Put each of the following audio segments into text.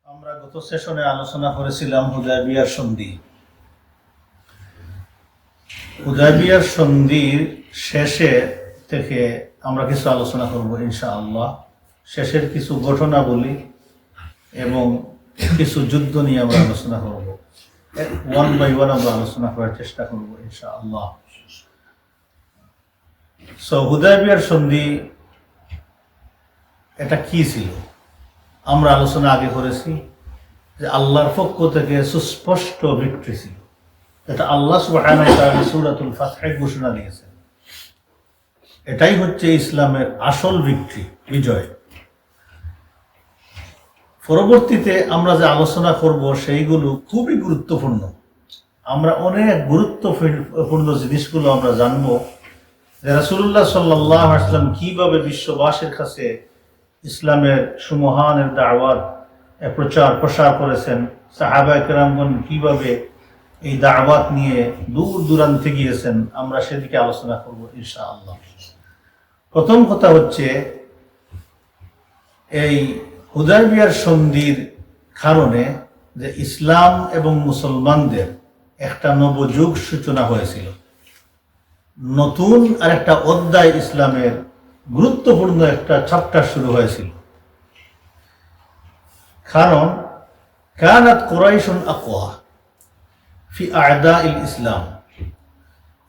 আমরা গত সেশনে আলোচনা করেছিলাম হুদায়বিয়ার সন্ধি। হুদায়বিয়ার সন্ধির শেষে থেকে আমরা কিছু আলোচনা করব ইনশাআল্লাহ। শেষের কিছু ঘটনা বলি এবং কিছু যুদ্ধ নিয়ে আমরা আলোচনা করব। ওয়ান বাই ওয়ান আমরা আলোচনা করার চেষ্টা করব ইনশাআল্লাহ। হুদায়বিয়ার সন্ধি এটা কি ছিল আমরা আলোচনা আগে করেছি যে আল্লাহর পক্ষ থেকে সুস্পষ্ট ভিক্টরি ছিল। এটা আল্লাহ সুবহানাহু ওয়া তাআলা সূরাতুল ফাতহে ঘোষণা দিয়েছেন। এটাই হচ্ছে ইসলামের আসল ভিক্টরি, বিজয়। পরবর্তীতে আমরা যে আলোচনা করব সেইগুলো খুবই গুরুত্বপূর্ণ। আমরা অনেক গুরুত্বপূর্ণ জিনিসগুলো আমরা জানবো যে রাসূলুল্লাহ সাল্লাল্লাহু আলাইহি ওয়াসাল্লাম কিভাবে বিশ্ববাসীর কাছে ইসলামের সুমহানের দাওয়াত প্রচার প্রসার করেছেন, সাহাবায়ে কেরামগণ কিভাবে এই দাওয়াত নিয়ে দূর দূরান্তে গিয়েছেন, আমরা সেদিকে আলোচনা করব ইনশাআল্লাহ। প্রথম কথা হচ্ছে এই হুদায়বিয়ার সন্ধির কারণে যে ইসলাম এবং মুসলমানদের একটা নবযুগ সূচনা হয়েছিল, নতুন আর একটা অধ্যায় ইসলামের গুরুত্বপূর্ণ একটা চ্যাপ্টার শুরু হয়েছিল। কারণ কানাত কুরাইশুন আকওয়া ফি আ'দাইল ইসলাম,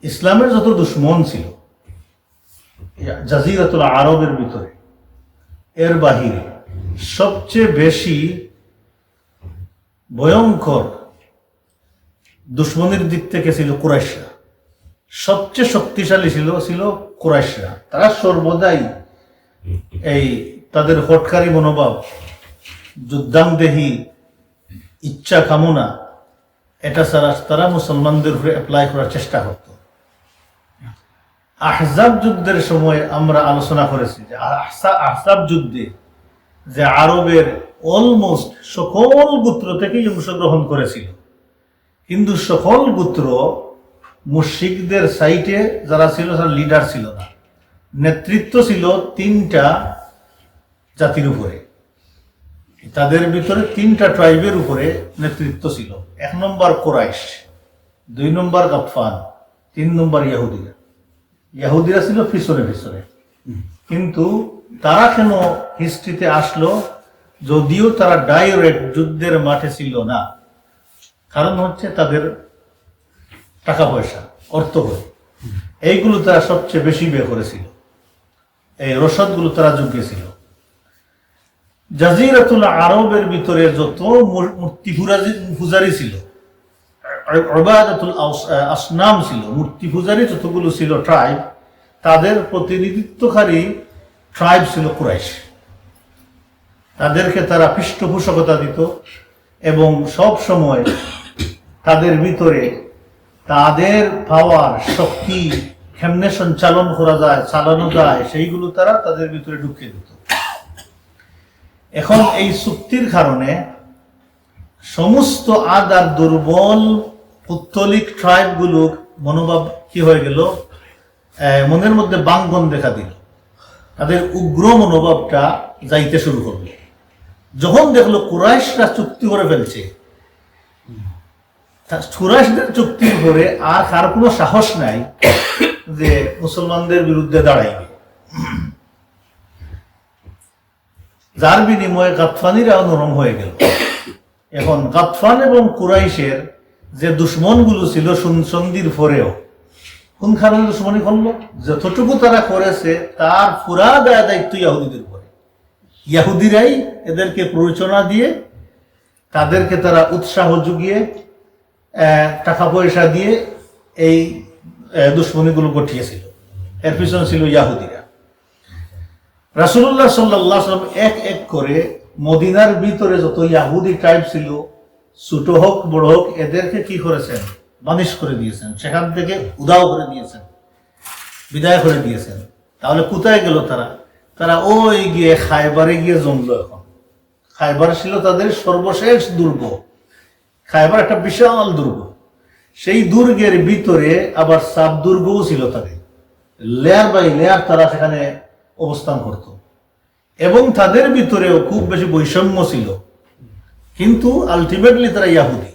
ইসলামের যত দুশমন ছিল জাজিরাতুল আরবের ভিতরে, এর বাহিরে সবচেয়ে বেশি ভয়ঙ্কর দুশমনের দিক থেকে ছিল কুরাইশরা। সবচেয়ে শক্তিশালী ছিল কুরাইশরা। তারা সর্বদাই এই তাদের হটকারী মনোভাব, যুদ্ধাংদেহী ইচ্ছা কামনা, এটা ছাড়া তারা মুসলমানদের উপরে অ্যাপ্লাই করার চেষ্টা করত। আহজাব যুদ্ধের সময় আমরা আলোচনা করেছি যে আহজাব যুদ্ধে যে আরবের অলমোস্ট সকল গোত্র থেকেই অংশগ্রহণ করেছিল, কিন্তু সকল গোত্র মুশরিকদের সাইটে যারা ছিল তারা লিডার ছিল না, নেতৃত্ব ছিল তিনটা জাতির উপরে। তাদের ভিতরে তিনটা ট্রাইবের উপরে নেতৃত্ব ছিল। 1 নম্বর কুরাইশ, 2 নম্বর গাতফান, 3 নম্বর ইহুদিরা। ইহুদিরা ছিল পিছনে পিছনে, কিন্তু তারা কেন হিস্ট্রিতে আসলো, যদিও তারা ডাইরেক্ট যুদ্ধের মাঠে ছিল না? কারণ হচ্ছে তাদের টাকা পয়সা, অর্থ করে এইগুলো তারা সবচেয়ে বেশি ব্যয় করেছিল, এই রসদগুলো তারা জুগিয়েছিল। জাজিরাতুল আরবের ভিতরে যত মূর্তি পূজারী ছিল, ইবাদাতুল আসনাম ছিল, মূর্তি পূজারী যতগুলো ছিল ট্রাইব, তাদের প্রতিনিধিত্বকারী ট্রাইব ছিল কুরাইশ। তাদেরকে তারা পৃষ্ঠপোষকতা দিত এবং সব সময় তাদের ভিতরে তাদের পাওয়ার শক্তি কেমনে সঞ্চালন করা যায়, চালানো যায়, সেইগুলো তারা তাদের ভিতরে ঢুকিয়ে দিত। এখন এই চুক্তির কারণে সমস্ত আদ আর দুর্বল পুত্তলিক ট্রাইবগুলোর মনোভাব কি হয়ে গেল, মনের মধ্যে বাঙ্গন দেখা দিল। তাদের উগ্র মনোভাবটা যাইতে শুরু করলো। যখন দেখলো কুরাইশরা চুক্তি করে ফেলছে, কুরাইশদের চুক্তির পরে আর কার কোনো সাহস নাই যে মুসলমানদের বিরুদ্ধে দাঁড়াইবে, যার বিনিময়ে গাতফানিরাও নরম হয়ে গেল। এখন গাতফান এবং কুরাইশের যে দুশ্মনগুলো ছিল সন্ধির পরেও কোন কারণে দুশ্মনী করলো, যতটুকু তারা করেছে তার পুরা দায়িত্ব ইহুদিদের উপরে। ইহুদিরাই এদেরকে প্ররোচনা দিয়ে, তাদেরকে তারা উৎসাহ জুগিয়ে, টাকা পয়সা দিয়ে এই দুশ্মনীগুলো ঘটিয়েছিল। এর পিছনে ছিল ইহুদিরা। রাসূলুল্লাহ সাল্লাল্লাহু আলাইহি ওয়াসাল্লাম এক এক করে মদিনার ভিতরে যত ইহুদি ট্রাইব ছিল, ছোট হোক বড় হোক, এদেরকে কি করেছেন, বানিশ করে দিয়েছেন, সেখান থেকে উদাও করে দিয়েছেন, বিদায় করে দিয়েছেন। তাহলে কোথায় গেল তারা? তারা ওই গিয়ে খায়বারে গিয়ে জমলো। এখন খায়বার ছিল তাদের সর্বশেষ দুর্গ। খায়বার একটা বিশাল দুর্গ, সেই দুর্গের ভিতরে আবার সাব দুর্গও ছিল তাদের, লেয়ার বাই লেয়ার তারা সেখানে অবস্থান করত। এবং তাদের ভিতরেও খুব বেশি বৈষম্য ছিল। কিন্তু আলটিমেটলি তারা ইয়াহুদি।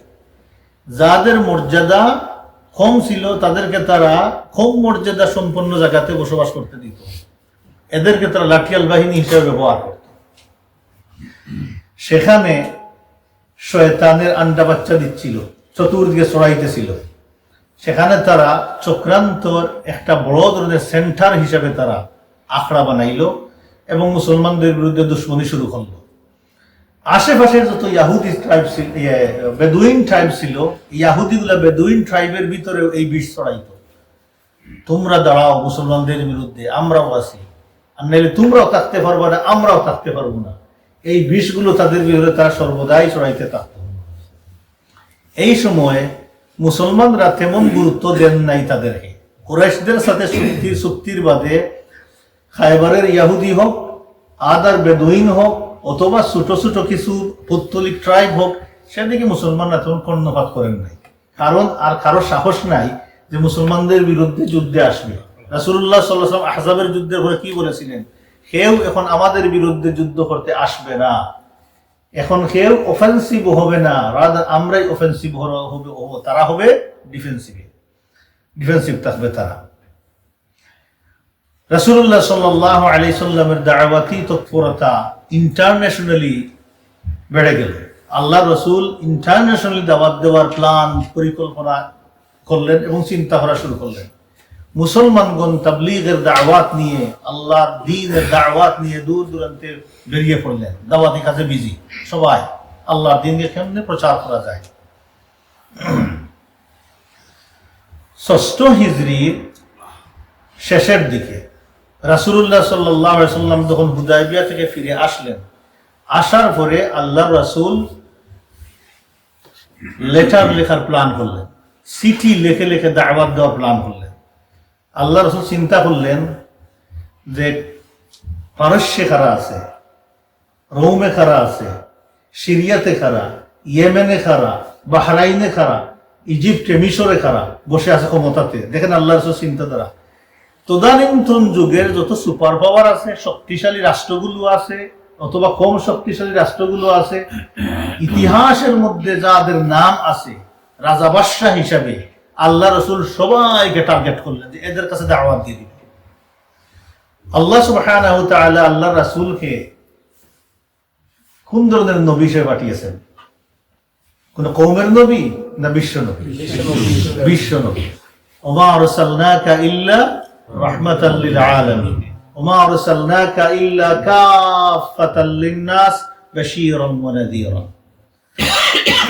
যাদের মর্যাদা কম ছিল তাদেরকে তারা কম মর্যাদা সম্পন্ন জায়গাতে বসবাস করতে দিত, এদেরকে তারা লাঠিয়াল বাহিনী হিসেবে ব্যবহার করত। সেখানে শয়তানের আন্ডা বাচ্চা দিচ্ছিল, চতুর্দিকে ছড়াইতেছিল। সেখানে তারা চক্রান্তর একটা বড় ধরনের সেন্টার হিসাবে তারা আখড়া বানাইল এবং মুসলমানদের বিরুদ্ধে দুশ্মনী শুরু করলো। আশেপাশে যত ইয়াহুদি ট্রাইব ছিল, বেদুইন ট্রাইব ছিল, ইয়াহুদিগুলা বেদুইন ট্রাইবের ভিতরেও এই বিষ ছড়াইত। তোমরা দাঁড়াও মুসলমানদের বিরুদ্ধে, আমরাও আছি, আর নাইলে তোমরাও থাকতে পারবো না, আমরাও থাকতে পারবো না। এই বিষগুলো তাদের বিরুদ্ধে তারা সর্বদাই ছড়াইতে থাকত। এই সময়ে মুসলমানরা তেমন গুরুত্ব দেন নাই তাদেরকে। কুরাইশদের সাথে চুক্তির বাদে খায়বারের ইয়াহুদি হোক, আদার বেদুইন হোক, অথবা ছোট ছোট কিছু পৌত্তলিক ট্রাইব হোক, সেদিকে মুসলমানরা তেমন কর্ণপাত করেন নাই। কারণ আর কারো সাহস নাই যে মুসলমানদের বিরুদ্ধে যুদ্ধে আসবে। রাসূলুল্লাহ সাল্লাল্লাহু আলাইহি ওয়াসাল্লাম আহজাবের যুদ্ধের পরে কি বলেছিলেন? কেউ এখন আমাদের বিরুদ্ধে যুদ্ধ করতে আসবে না, এখন কেউ অফেন্সিভ হবে না, রাদার আমরাই অফেন্সিভ হবে, তারা হবে ডিফেন্সিভ থাকবে তারা। রাসূলুল্লাহ সাল্লাল্লাহু আলাইহি সাল্লামের দাওয়াতি তৎপরতা ইন্টারন্যাশনালি বেড়ে গেল। আল্লাহ রসুল ইন্টারন্যাশনালি দাওয়াত দেওয়ার প্ল্যান পরিকল্পনা করলেন এবং চিন্তা করা শুরু করলেন। মুসলমানগণ তাবলীগের দাওয়াত নিয়ে, আল্লাহর দ্বীনের দাওয়াত নিয়ে দূর দূরান্তে বেরিয়ে পড়লেন। দাওয়াতি কাজে বিজি সবাই, আল্লাহর দ্বীনকে কেমনে প্রচার করা যায়। ষষ্ঠ হিজরির শেষের দিকে রাসূলুল্লাহ সাল্লাল্লাহু আলাইহি ওয়াসাল্লাম যখন হুদায়বিয়া থেকে ফিরে আসলেন, আসার পরে আল্লাহর রাসূল লেটার লেখার প্ল্যান করলেন, চিঠি লিখে লিখে দাওয়াত দেওয়ার প্ল্যান করলেন। আল্লাহ রাসূল চিন্তা করলেন যে পারস্যে কারা আছে, রোমে কারা আছে, সিরিয়াতে কারা, ইয়েমেনে কারা, বাহরাইনে কারা, ইজিপ্টে মিশরে কারা বসে আছে ক্ষমতাতে। দেখেন আল্লাহ রাসূল চিন্তা দ্বারা তদানীন্তন যুগের যত সুপার পাওয়ার আছে, শক্তিশালী রাষ্ট্রগুলো আছে অথবা কম শক্তিশালী রাষ্ট্রগুলো আছে, ইতিহাসের মধ্যে যাদের নাম আছে রাজা বাদশাহ হিসাবে, আল্লাহ রসুল সবাইকে টার্গেট করলেন যে এদের কাছে দাওয়াত দিয়ে দিবে। আল্লাহ সুবহানাহু ওয়া তাআলা আল্লাহ রাসূলকে কোন ধরনের নবী হিসেবে পাঠিয়েছেন? কোন কওমের নবী না বিশ্ব নবী? বিশ্ব নবী। ওমা আরসালনাকা ইল্লা রাহমাতাল লিল আলামিন ওমা আরসালনাকা ইল্লা কাফাতাল লিন-নাস বাশীরান ওয়া নাযীরা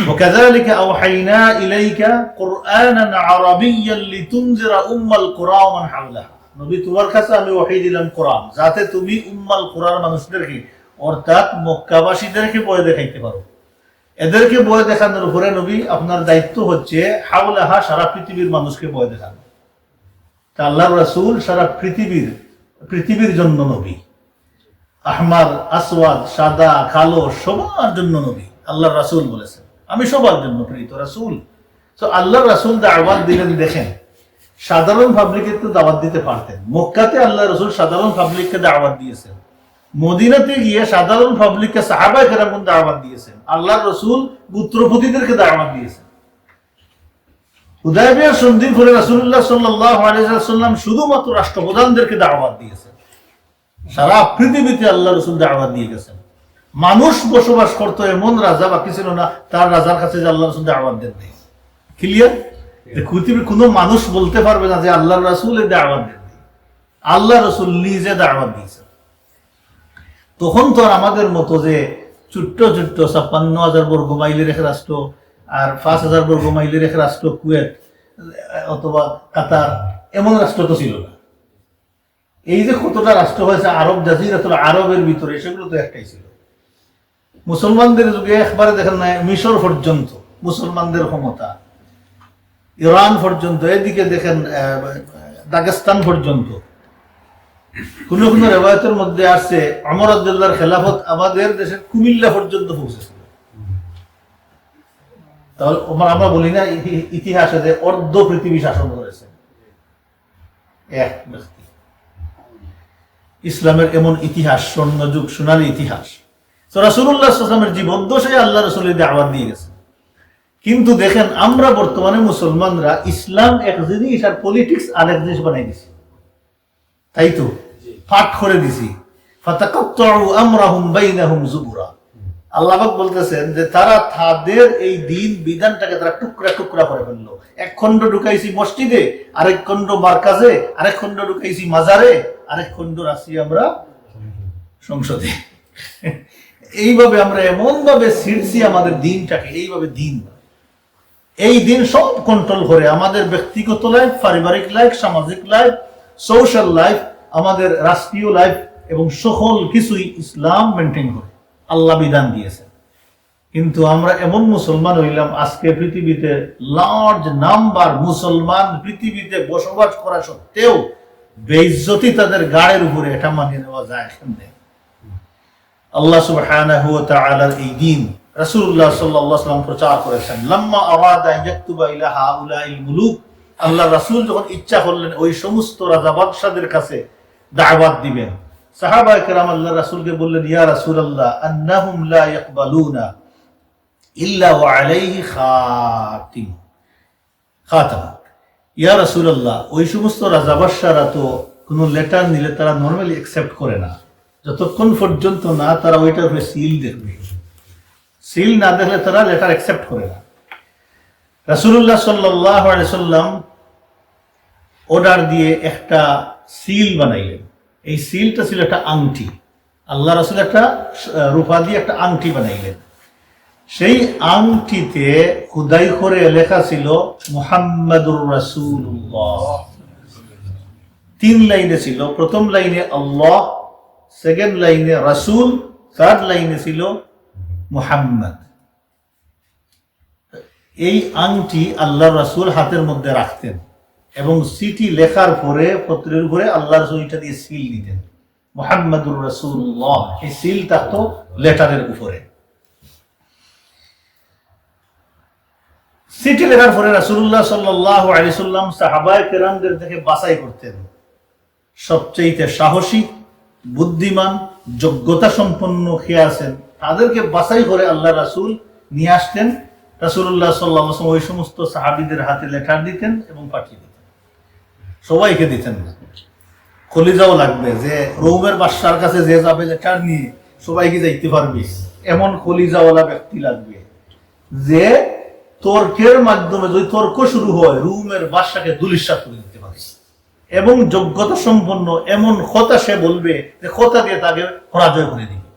وكذلك أوحينا إليك قرآنا عربيا لتنذر أم القرى ومن حولها। নবী তোমার কাছে আমি ওহী দিলাম কোরআন, যাতে তুমি উম্মাল কুরার মানুষদেরকে অর্থাৎ মক্কাবাসীদেরকে ভয় দেখাইতে পারো। এদেরকে ভয় দেখানোর উপরে নবী আপনার দায়িত্ব হচ্ছে হাওলাহা সারা পৃথিবীর মানুষকে ভয় দেখানো। তা আল্লাহর রাসূল সারা পৃথিবীর জন্য নবী, আহমার আসওয়াদ সাদা কালো সবার জন্য নবী। আল্লাহর রাসূল বলেছেন আমি সবার জন্য প্রেরিত রাসূল। তো আল্লাহর রাসূল দাওয়াত দিলেন। দেখেন সাধারণ পাবলিককে তো দাওয়াত দিতে পারতেন। মক্কাতে আল্লাহর রাসূল সাধারণ পাবলিককে দাওয়াত দিয়েছেন, মদিনাতে গিয়ে সাধারণ পাবলিককে সাহাবায়ে কেরামকে দাওয়াত দিয়েছেন। আল্লাহর রাসূল গোত্রপতিদেরকে দাওয়াত দিয়েছেন। হুদায়বিয়ার সন্ধির পরে রাসূলুল্লাহ সাল্লাল্লাহু আলাইহি ওয়াসাল্লাম শুধুমাত্র রাষ্ট্রপ্রধানদেরকে দাওয়াত দিয়েছেন। সারা পৃথিবীতে আল্লাহ রাসূল দাওয়াত দিয়ে গেছেন। মানুষ বসবাস করতো এমন রাজা বাকি ছিল না তার রাজার কাছে যে আল্লাহ রাসূল দাওয়াত দেন নাই। ক্লিয়ার? পৃথিবীর কোনো মানুষ বলতে পারবে না যে আল্লাহর রাসূল এই দাওয়াত দেন নাই। আল্লাহ রাসূল নিজে দাওয়াত দিয়েছেন। তখন তো আমাদের মতো যে ছোট্ট ছোট্ট ৫৬,০০০ বর্গ মাইলের এক রাষ্ট্র আর ৫,০০০ বর্গ মাইলের এক রাষ্ট্র কুয়েত অথবা কাতার, এমন রাষ্ট্র তো ছিল না। এই যে কতটা রাষ্ট্র হয়েছে আরব জাজিরাতুল আরবের ভিতরে, সেগুলো তো একটাই ছিল। মুসলমানদের যুগে একবারে দেখেন না, মিশর পর্যন্ত মুসলমানদের ক্ষমতা, ইরান পর্যন্ত, এদিকে দেখেন দাগেস্তান পর্যন্ত। কোন কোন রেওয়ায়তের মধ্যে আসছে ওমর রাদিয়াল্লাহু খেলাফত আমাদের দেশের কুমিল্লা পর্যন্ত পৌঁছেছিল। তাহলে আমরা বলি না ইতিহাসে যে অর্ধ পৃথিবী শাসন করেছে এক ব্যক্তি। ইসলামের এমন ইতিহাস, স্বর্ণযুগ, সোনালী ইতিহাস, তো রাসূলুল্লাহ সাল্লাল্লাহু আলাইহি ওয়াসাল্লামের জীবদ্দশায় আল্লাহ রাসূলের দাওয়াত দিয়ে গেছে। কিন্তু দেখেন আমরা বর্তমানে মুসলমানরা ইসলাম এক জিনিস আর পলিটিক্স আরেক জিনিস বানাই দিছি, তাই তো পাঠ করে দিছি। ফাতাকাত্তাউ আমরাহুম বাইনাহুম যুবুরা। আল্লাহ পাক বলতেছেন যে তারা তাদের এই দিন বিধানটাকে তারা টুকরা টুকরা করে ফেললো। এক খণ্ড ঢুকাইছি মসজিদে, আরেক খণ্ড মার্কাজে, আরেক খণ্ড ঢুকাইছি মাজারে, আরেক খণ্ড রাখছি আমরা সংসদে। এইভাবে আমরা এমন ভাবে ছিড়ছি আমাদের দিনটাকে, এইভাবে দিন এই দিন সব কন্ট্রোল করে আমাদের ব্যক্তিগত লাইফ, পারিবারিক লাইফ, সামাজিক লাইফ, সোশ্যাল লাইফ, আমাদের রাষ্ট্রীয় লাইফ এবং সকল কিছুই ইসলাম মেনটেন করে, আল্লাহ বিধান দিয়েছেন। কিন্তু আমরা এমন মুসলমান হইলাম, আজকে পৃথিবীতে লার্জ নাম্বার মুসলমান পৃথিবীতে বসবাস করা সত্ত্বেও বেইজ্জতি তাদের গাড়ের উপরে, এটা মানিয়ে নেওয়া যায় কেমনে? আল্লাহ সুবহানাহু ওয়া তাআলার এই দিন রাসূলুল্লাহ সাল্লাল্লাহু আলাইহি ওয়াসাল্লাম প্রচার করেছেন। লাম্মা আরাদা আন ইয়াকতুবা ইলা হাউলাইল মুলুক, আল্লাহ রাসূল যখন ইচ্ছা করলেন ওই সমস্ত রাজা বাদশাদের কাছে দাওয়াত দিবেন, সাহাবায়ে কেরাম আল্লাহ রাসূলকে বললেন, ইয়া রাসূলুল্লাহ আন্নাহুম লা ইয়াকবালুনা ইল্লা ওয়া আলাইহি খাতাম। ইয়া রাসূলুল্লাহ, ওই সমস্ত রাজা বাদশারা তো কোনো লেটার নিলে তারা নরমালি অ্যাকসেপ্ট করে না, যতক্ষণ পর্যন্ত না তারা ওইটার উপরে সিল দেখবে। সিল না দেখলে তারা লেটার অ্যাকসেপ্ট করে না। রাসূলুল্লাহ সাল্লাল্লাহু আলাইহি সাল্লাম অর্ডার দিয়ে একটা সিল বানাইলেন। এই সিলটা ছিল একটা আংটি। আল্লাহ রাসূল একটা রূপা দিয়ে একটা আংটি বানাইলেন। সেই আংটিতে খোদাই করে লেখা ছিল মুহাম্মাদুর রাসূলুল্লাহ। 3 লাইনে ছিল। প্রথম লাইনে আল্লাহ, সেকেন্ড লাইনে রাসূল, থার্ড লাইনে ছিল মুহাম্মদ। এই আংটি আল্লাহ রাসূল হাতের মধ্যে রাখতেন এবং চিঠি লেখার পরে পত্রের উপরে আল্লাহ রাসূল এটা দিয়ে সিল দিতেন, মুহাম্মাদুর রাসূলুল্লাহ। এই সিল থাকতো লেটারের উপরে। চিঠি লেখার পরে রাসূলুল্লাহ সাল্লাল্লাহু আলাইহি সাল্লাম সাহাবায়ে কেরামদের থেকে বাছাই করতেন। সবচেয়ে সাহসী, বুদ্ধিমান, যোগ্যতা সম্পন্ন কে আছেন তাদেরকে বাছাই করে আল্লাহ রাসূল নিয়ে আসতেন। রাসূলুল্লাহ সাল্লাল্লাহু আলাইহি ওয়াসাল্লাম ওই সমস্ত সাহাবীদের হাতে লেটার দিতেন এবং পাঠিয়ে দিতেন। সবাইকে দিতেন না, খলিজাও লাগবে যে রোমের বাদশার কাছে যে যাবে লেটার নিয়ে সবাইকে যাইতে পারবে, এমন খলিজাওয়ালা ব্যক্তি লাগবে যে তর্কের মাধ্যমে যদি তর্ক শুরু হয় রোমের বাদশাকে দুলিশাত করে দিতে পারে এবং যোগ্যতা সম্পন্ন এমন কথা সে বলবে যে কথা দিয়ে তাকে পরাজয় করে দিবে।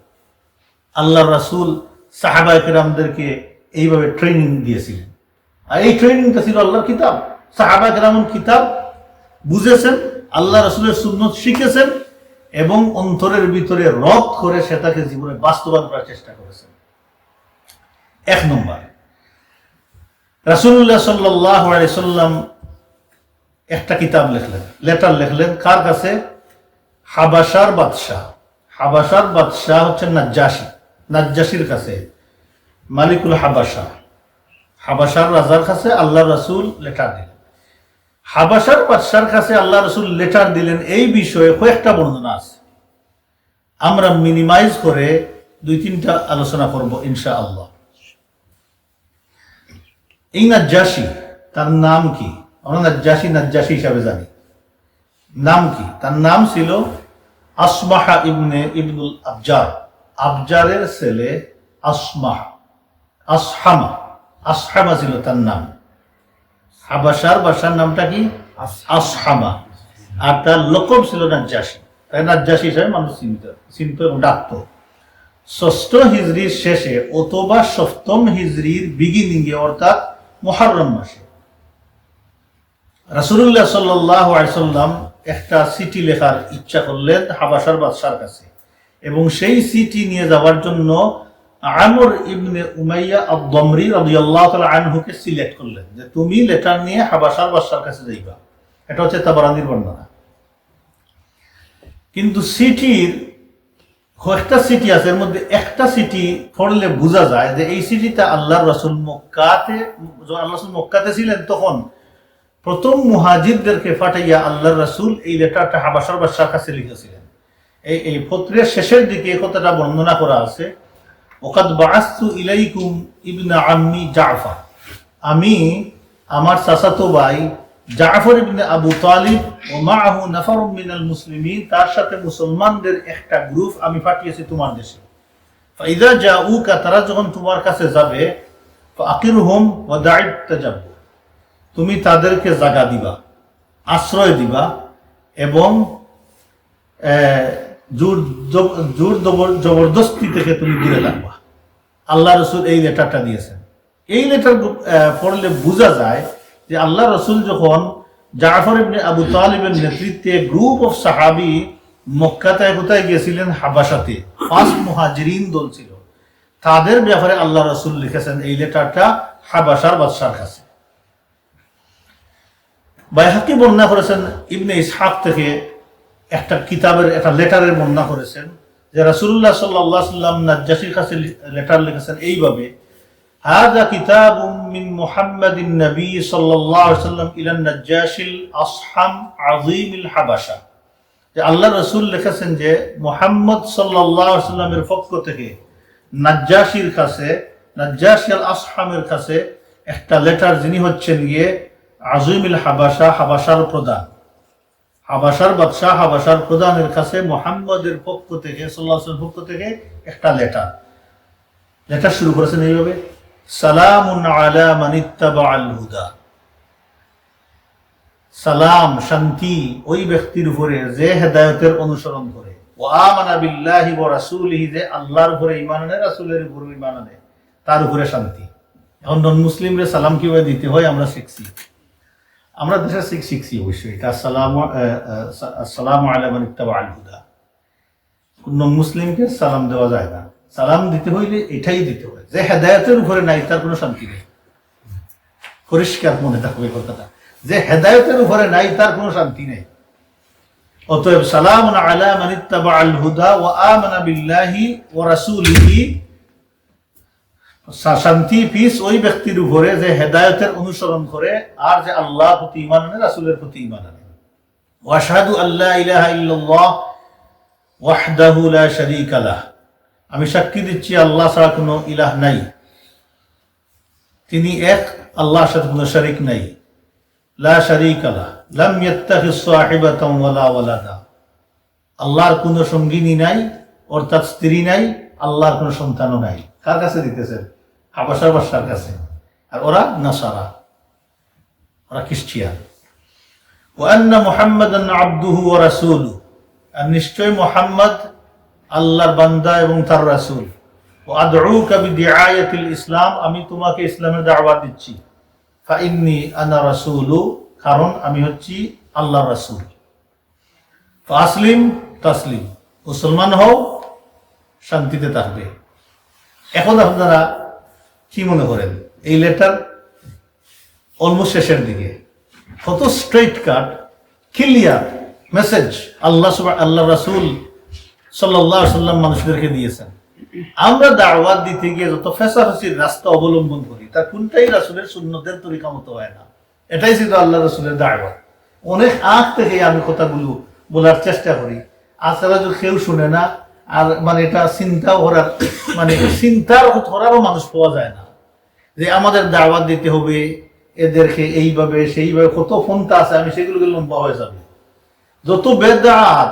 আল্লাহর রাসূল সাহাবায়ে কেরামদেরকে এইভাবে ট্রেনিং দিয়েছিলেন। আর এই ট্রেনিংটা ছিল আল্লাহর কিতাব। সাহাবায়ে কেরাম কিতাব বুঝেছেন, আল্লাহ রাসূলের সুন্নত শিখেছেন এবং অন্তরের ভিতরে রদ করে সেটাকে জীবনে বাস্তবায়ন করার চেষ্টা করেছেন। 1 নম্বর, রাসূলুল্লাহ সাল্লাল্লাহু আলাইহি সাল্লাম একটা কিতাব লিখলেন, লেটার লিখলেন। কার কাছে? হাবাসার বাদশাহ। হাবাসার বাদশাহ হচ্ছেন নাজ্জাশী। নাজ্জাশীর কাছে, মালিকুল হাবাসা, হাবাসার রাজার কাছে আল্লাহ রাসূল লেটার দিলেন। হাবাসার বাদশার কাছে আল্লাহ রাসূল লেটার দিলেন, এই বিষয়ে কয়েকটা বর্ণনা আছে। আমরা মিনিমাইজ করে 2-3টা আলোচনা করব ইনশাআল্লাহ। এই নাজ্জাশী, তার নাম কি? আমরা নাজ্জাশী হিসাবে জানি। নাম কি? তার নাম ছিল আসমাহা ইবনুল আবজার। আবজারের ছেলে আসমাহ, আসহামা ছিল তার নাম। হাবাসার বাদশার নামটা আসহামা, আর তার লকব ছিল নাজ্জাশী। তাই নাজ্জাশী হিসাবে মানুষ চিনত এবং ডাকত। 6ষ্ঠ হিজরির শেষে অথবা 7ম হিজরির বিগিনিং এ অর্থাৎ মুহররম মাসে রাসূলুল্লাহ সাল্লাল্লাহু আলাইহি সাল্লাম একটা চিঠি লেখার ইচ্ছা করলেন হাবাসার বাদশার কাছে এবং সেই চিঠি নিয়ে যাওয়ার জন্য আমর ইবনে উমাইয়া আদ-দামরি রাদিয়াল্লাহু তাআলা আনহুকে সিলেক্ট করলেন যে তুমি লেটার নিয়ে হাবাসার বাদশার কাছে যাইবা। এটা হচ্ছে তাবারানীর বর্ণনা। কিন্তু চিঠির কয়েকটা চিঠি আছে, এর মধ্যে একটা চিঠি পড়লে বোঝা যায় যে এই চিঠিটা আল্লাহর রাসূল মক্কাতে ছিলেন তখন প্রথম মুহাজিরদেরকে পাঠাইয়া আল্লাহর রাসূল এই লেটারটা হাবাসার বাদশার কাছে লিখেছিলেন। এই পত্রের শেষের দিকে এই কথাটা বর্ণনা করা আছে। ওয়াকাদ বাআসতু ইলাইকুম ইবনা আম্মি জাফর, আমি আমার চাচাতো ভাই জাফর ইবনে আবু তালিব ও মাআহু নাফারুম মিনাল মুসলিমিন, তার সাথে মুসলমানদের একটা গ্রুপ আমি পাঠিয়েছি তোমার দেশে। ফাইদা জাউকা, তারা যখন তোমার কাছে যাবে, ফাকিরহুম ওয়া দা'ইত তাজাব্বু, তুমি তাদেরকে জায়গা দিবা, আশ্রয় দিবা এবং জোর জবরদস্তি থেকে তুমি দূরে থাকবা। আল্লাহ রসুল এই লেটারটা দিয়েছেন। এই লেটার পড়লে বোঝা যায় যে আল্লাহ রসুল যখন জাফর ইবনে আবু তালিবের নেতৃত্বে গ্রুপ অফ সাহাবি মক্কাতে কোথায় গিয়েছিলেন, হাবাসাতে, 5 মুহাজিরিন দল ছিল, তাদের ব্যাপারে আল্লাহ রসুল লিখেছেন এই লেটারটা হাবাসার বাদশার কাছে। বাইহাকি বর্ণনা করেছেন ইবনে ইসহাক থেকে একটা কিতাবের একটা লেটারের বর্ণনা করেছেন যে রাসূলুল্লাহ সাল্লাল্লাহু আলাইহি ওয়াসাল্লাম নাজ্জাশীর কাছে লেটার লিখেছেন এইভাবে, হাযা কিতাবুম মিন মুহাম্মাদিন নবী সাল্লাল্লাহু আলাইহি ওয়াসাল্লাম ইলা নাজ্জাশিল আসহাম আযীমিল হাবাশা, যে আল্লাহ রাসূল লিখেছেন যে মুহাম্মদ সাল্লাল্লাহু আলাইহি ওয়াসাল্লামের পক্ষ থেকে নাজ্জাশীর কাছে, নাজ্জাশী আল আসহামের কাছে একটা লেটার, যিনি হচ্ছেন গিয়ে আযীমিল হাবাশা, হাবাশার প্রধান, হাবাশার বাদশাহ, হাবাশার প্রধানের কাছে মুহাম্মদের পক্ষ থেকে, সাল্লাল্লাহু আলাইহি ওয়াসাল্লামের পক্ষ থেকে একটা লেটার। লেটার শুরু করেছেন এইভাবে, সালামুন আলা মান ইত্তাবাআল হুদা, সালাম শান্তি ওই ব্যক্তির উপরে যে হেদায়েতের অনুসরণ করে, ওয়া আমানা বিল্লাহি ওয়া রাসূলিহি, যে আল্লাহর উপরে ঈমান আনে, রাসূলের উপরে ঈমান আনে, তার উপরে শান্তি। এখন নন মুসলিমরে সালাম কিভাবে দিতে হয় আমরা শিখছি, আমরা দেশে শিখছি অবশ্যই এটা, আসসালামু আলা মান ইত্তাবাআল হুদা। নন মুসলিমকে সালাম দেওয়া যায় না, সালাম দিতে হইলে এটাই দিতে হয়, যে হেদায়েতের উপরে নাই তার কোনো শান্তি নেই। পরিষ্কার মনে থাকবে কথাটা, যে হেদায়েতের উপরে নাই তার কোনো শান্তি নেই। অতএব সালামুন আলা মান ইত্তাবাআল হুদা ওয়া আমানা বিল্লাহি ওয়া রাসূলিহি, শান্তি পিস ওই ব্যক্তির উপরে যে হেদায়েতের অনুসরণ করে আর যে আল্লাহর প্রতি ঈমান আনে, রাসূলের প্রতি ঈমান আনে। ওয়া আশহাদু আল্লা ইলাহা ইল্লাল্লাহ ওয়াহদাহু লা শারীকা লাহ, আমি সাক্ষী দিচ্ছি আল্লাহ ছাড়া কোনো ইলাহ নাই, তিনি এক, আল্লাহর সাথে কোনো শরীক নাই। লা শারীকা লাহ লাম ইয়াত্তাখিজ সাহিবাতান ওয়ালা ওয়ালাদা, আল্লাহর কোনো সঙ্গিনী নাই, অর্থাৎ স্ত্রী নাই, আল্লাহর কোনো সন্তানও নাই। কার কাছে দিতেছেন? হাবাশার বাদশার কাছে। আর ওরা নাসারা, ওরা খ্রিস্টিয়ান। ওয়া আন্না মুহাম্মাদান আবদুহু ওয়া রাসূলুহু, আর নিশ্চয় মুহাম্মদ আল্লাহর বান্দা এবং তার রাসূল। ওয়া আদউকা বিদিআয়াতিল ইসলাম, আমি তোমাকে ইসলামের দাওয়াত দিচ্ছি। ফা ইন্নী আনা রাসূলু, কারণ আমি হচ্ছি আল্লাহর রাসূল। ফাসলিম তাসলিম, মুসলমান হও, শান্তিতে থাকবে। এখন আপনারা কি মনে করেন এই লেটার অলমোস্ট শেষের দিকে, কত স্ট্রেট কাট ক্লিয়ার মেসেজ আল্লাহ রাসূল সাল্লাল্লাহু আলাইহি ওয়াসাল্লাম মানুষদেরকে দিয়েছেন। আমরা দাওয়াত দিতে গিয়ে যত ফেসাফেসির রাস্তা অবলম্বন করি তার কোনটাই রাসূলের সুন্নতের তরিকা মতো হয় না। এটাই ছিল আল্লাহ রাসূলের দাওয়াত। অনেক আগ থেকে আমি কথাগুলো বলার চেষ্টা করি, আসলে যদি কেউ শুনে না, আর মানে এটা চিন্তাও করার, মানে চিন্তার করারও মানুষ পাওয়া যায় না যে আমাদের দাওয়াত দিতে হবে এদেরকে এইভাবে সেইভাবে, কত ফোনটা আছে, আমি সেগুলো লম্বা হয়ে যাবে। যত বেদাত,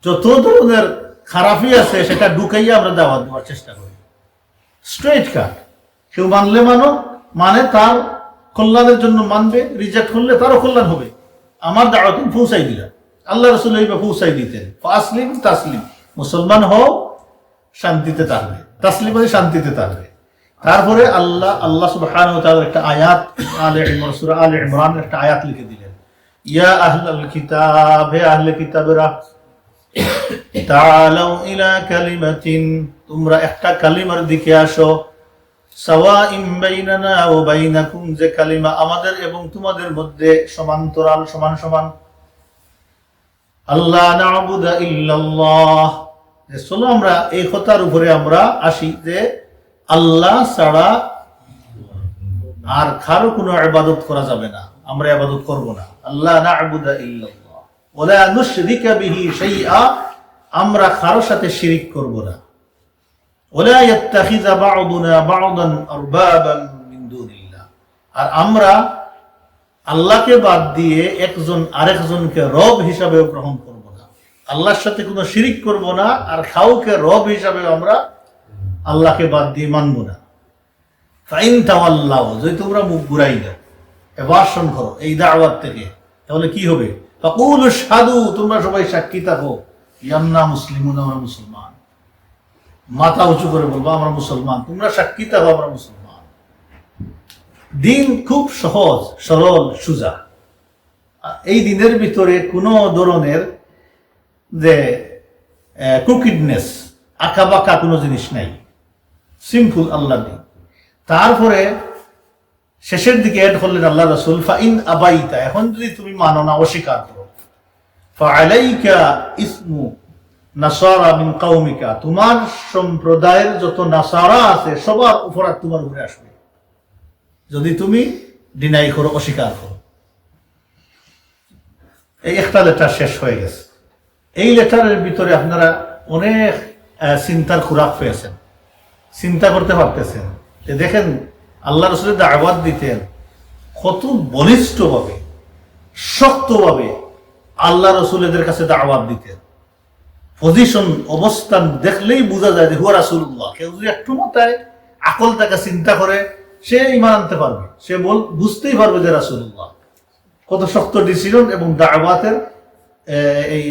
যত ধরনের খারাপই আছে সেটা ঢুকাইয়া আমরা দাওয়াত দেওয়ার চেষ্টা করি। স্ট্রেট কাট, কেউ মানলে মানে তার কল্যাণের জন্য মানবে, রিজেক্ট করলে তারও কল্যাণ হবে। আমার দাওয়াত পৌঁছাই দিলাম, আল্লাহ রাসূল এইভাবে পৌঁছাই দিতেন। ফাসলিম তাসলিম, মুসলমান হও, শান্তিতে থাকবে। তাসলিম মানে শান্তিতে থাকবে। তারপরে আল্লাহ সুবহানাহু ওয়া তাআলা একটা আয়াত, সূরা আলে ইমরানের একটা আয়াত লিখে দিলেন, ইয়া আহলাল কিতাব, হে আহলে কিতাবেরা, তাআলাউ ইলা কালিমাতিন, তোমরা একটা কালিমার দিকে আসো, সাওয়াইন বাইনানা ওয়া বাইনাকুম, যে কালিমা আমাদের এবং তোমাদের মধ্যে সমান্তরাল, সমান সমান। আল্লাহ না'বুদা ইল্লাল্লাহ, যে চলো আমরা এই কথার উপরে আমরা আসি যে আল্লাহ ছাড়া আর কারো কোনো ইবাদত করা যাবে না, আমরা ইবাদত করব না। আল্লাহ না'বুদা ইল্লাল্লাহ ওয়া লা নুশরিকা বিহি শাইআ, আমরা কারো সাথে শিরিক করব না। ওয়ালা ইয়াত্তাখিযা বা'দুনা বা'দান আরবাবান মিন দুনিল্লাহ, আর আমরা আল্লাহকে বাদ দিয়ে একজন আরেকজনকে রব হিসাবে গ্রহণ করব না, আল্লাহর সাথে কোনো শিরিক করব না, আর কাউকে রব হিসাবে আমরা আল্লাহকে বাদ দিয়ে মানব না। ফাইন তাওয়াল্লাউ, যদি তোমরা মুখ ঘুরাই দাও, এভার্সন করো এই দাওয়াত থেকে, তাহলে কি হবে? ফাকুলু শাহাদু, তোমরা সবাই সাক্ষী থাকো, ইয়ান্না মুসলিমুন, আমরা মুসলমান। মাথা উঁচু করে বলবো আমরা মুসলমান, তোমরা সাক্ষী থাকো আমরা মুসলমান। দিন খুব সহজ, সরল, সোজা। এই দিনের ভিতরে কোনো ধরনের যে কুকিডনেস, আঁকা বাঁকা কোনো জিনিস নাই, সিম্পল আল্লাহ দিন। তারপরে শেষের দিকে এড করলেন আল্লাহ রাসূল, ফাইন আবাইতা, এখন যদি তুমি মানো না, অস্বীকার করো, ফাআলাইকা ইসমু নাসারা মিন কওমিকা, তোমার সম্প্রদায়ের যত নাসারা আছে সবার উপর তোমার উপরে আসবে, যদি তুমি ডিনাই করো, অস্বীকার করো। এই একটা লেটার শেষ হয়ে গেছে। এই লেটারের ভিতরে আপনারা অনেক চিন্তার খোরাক পেয়েছেন, চিন্তা করতে পারতেছেন যে দেখেন আল্লাহ রাসূলের দাওয়াত দিতেন কত বলিষ্ঠভাবে, শক্তভাবে আল্লাহ রাসূল এদের কাছে দাওয়াত দিতেন। পজিশন, অবস্থান দেখলেই বোঝা যায় যে হুয়া রাসূলুল্লাহ। কেউ যদি একটু মাথায় আকল তাকে চিন্তা করে, সে ঈমান আনতে পারবে, সে বুঝতেই পারবে যে রাসূলুল্লাহ। কত শক্ত ডিসিশন এবং দাওয়াতের এই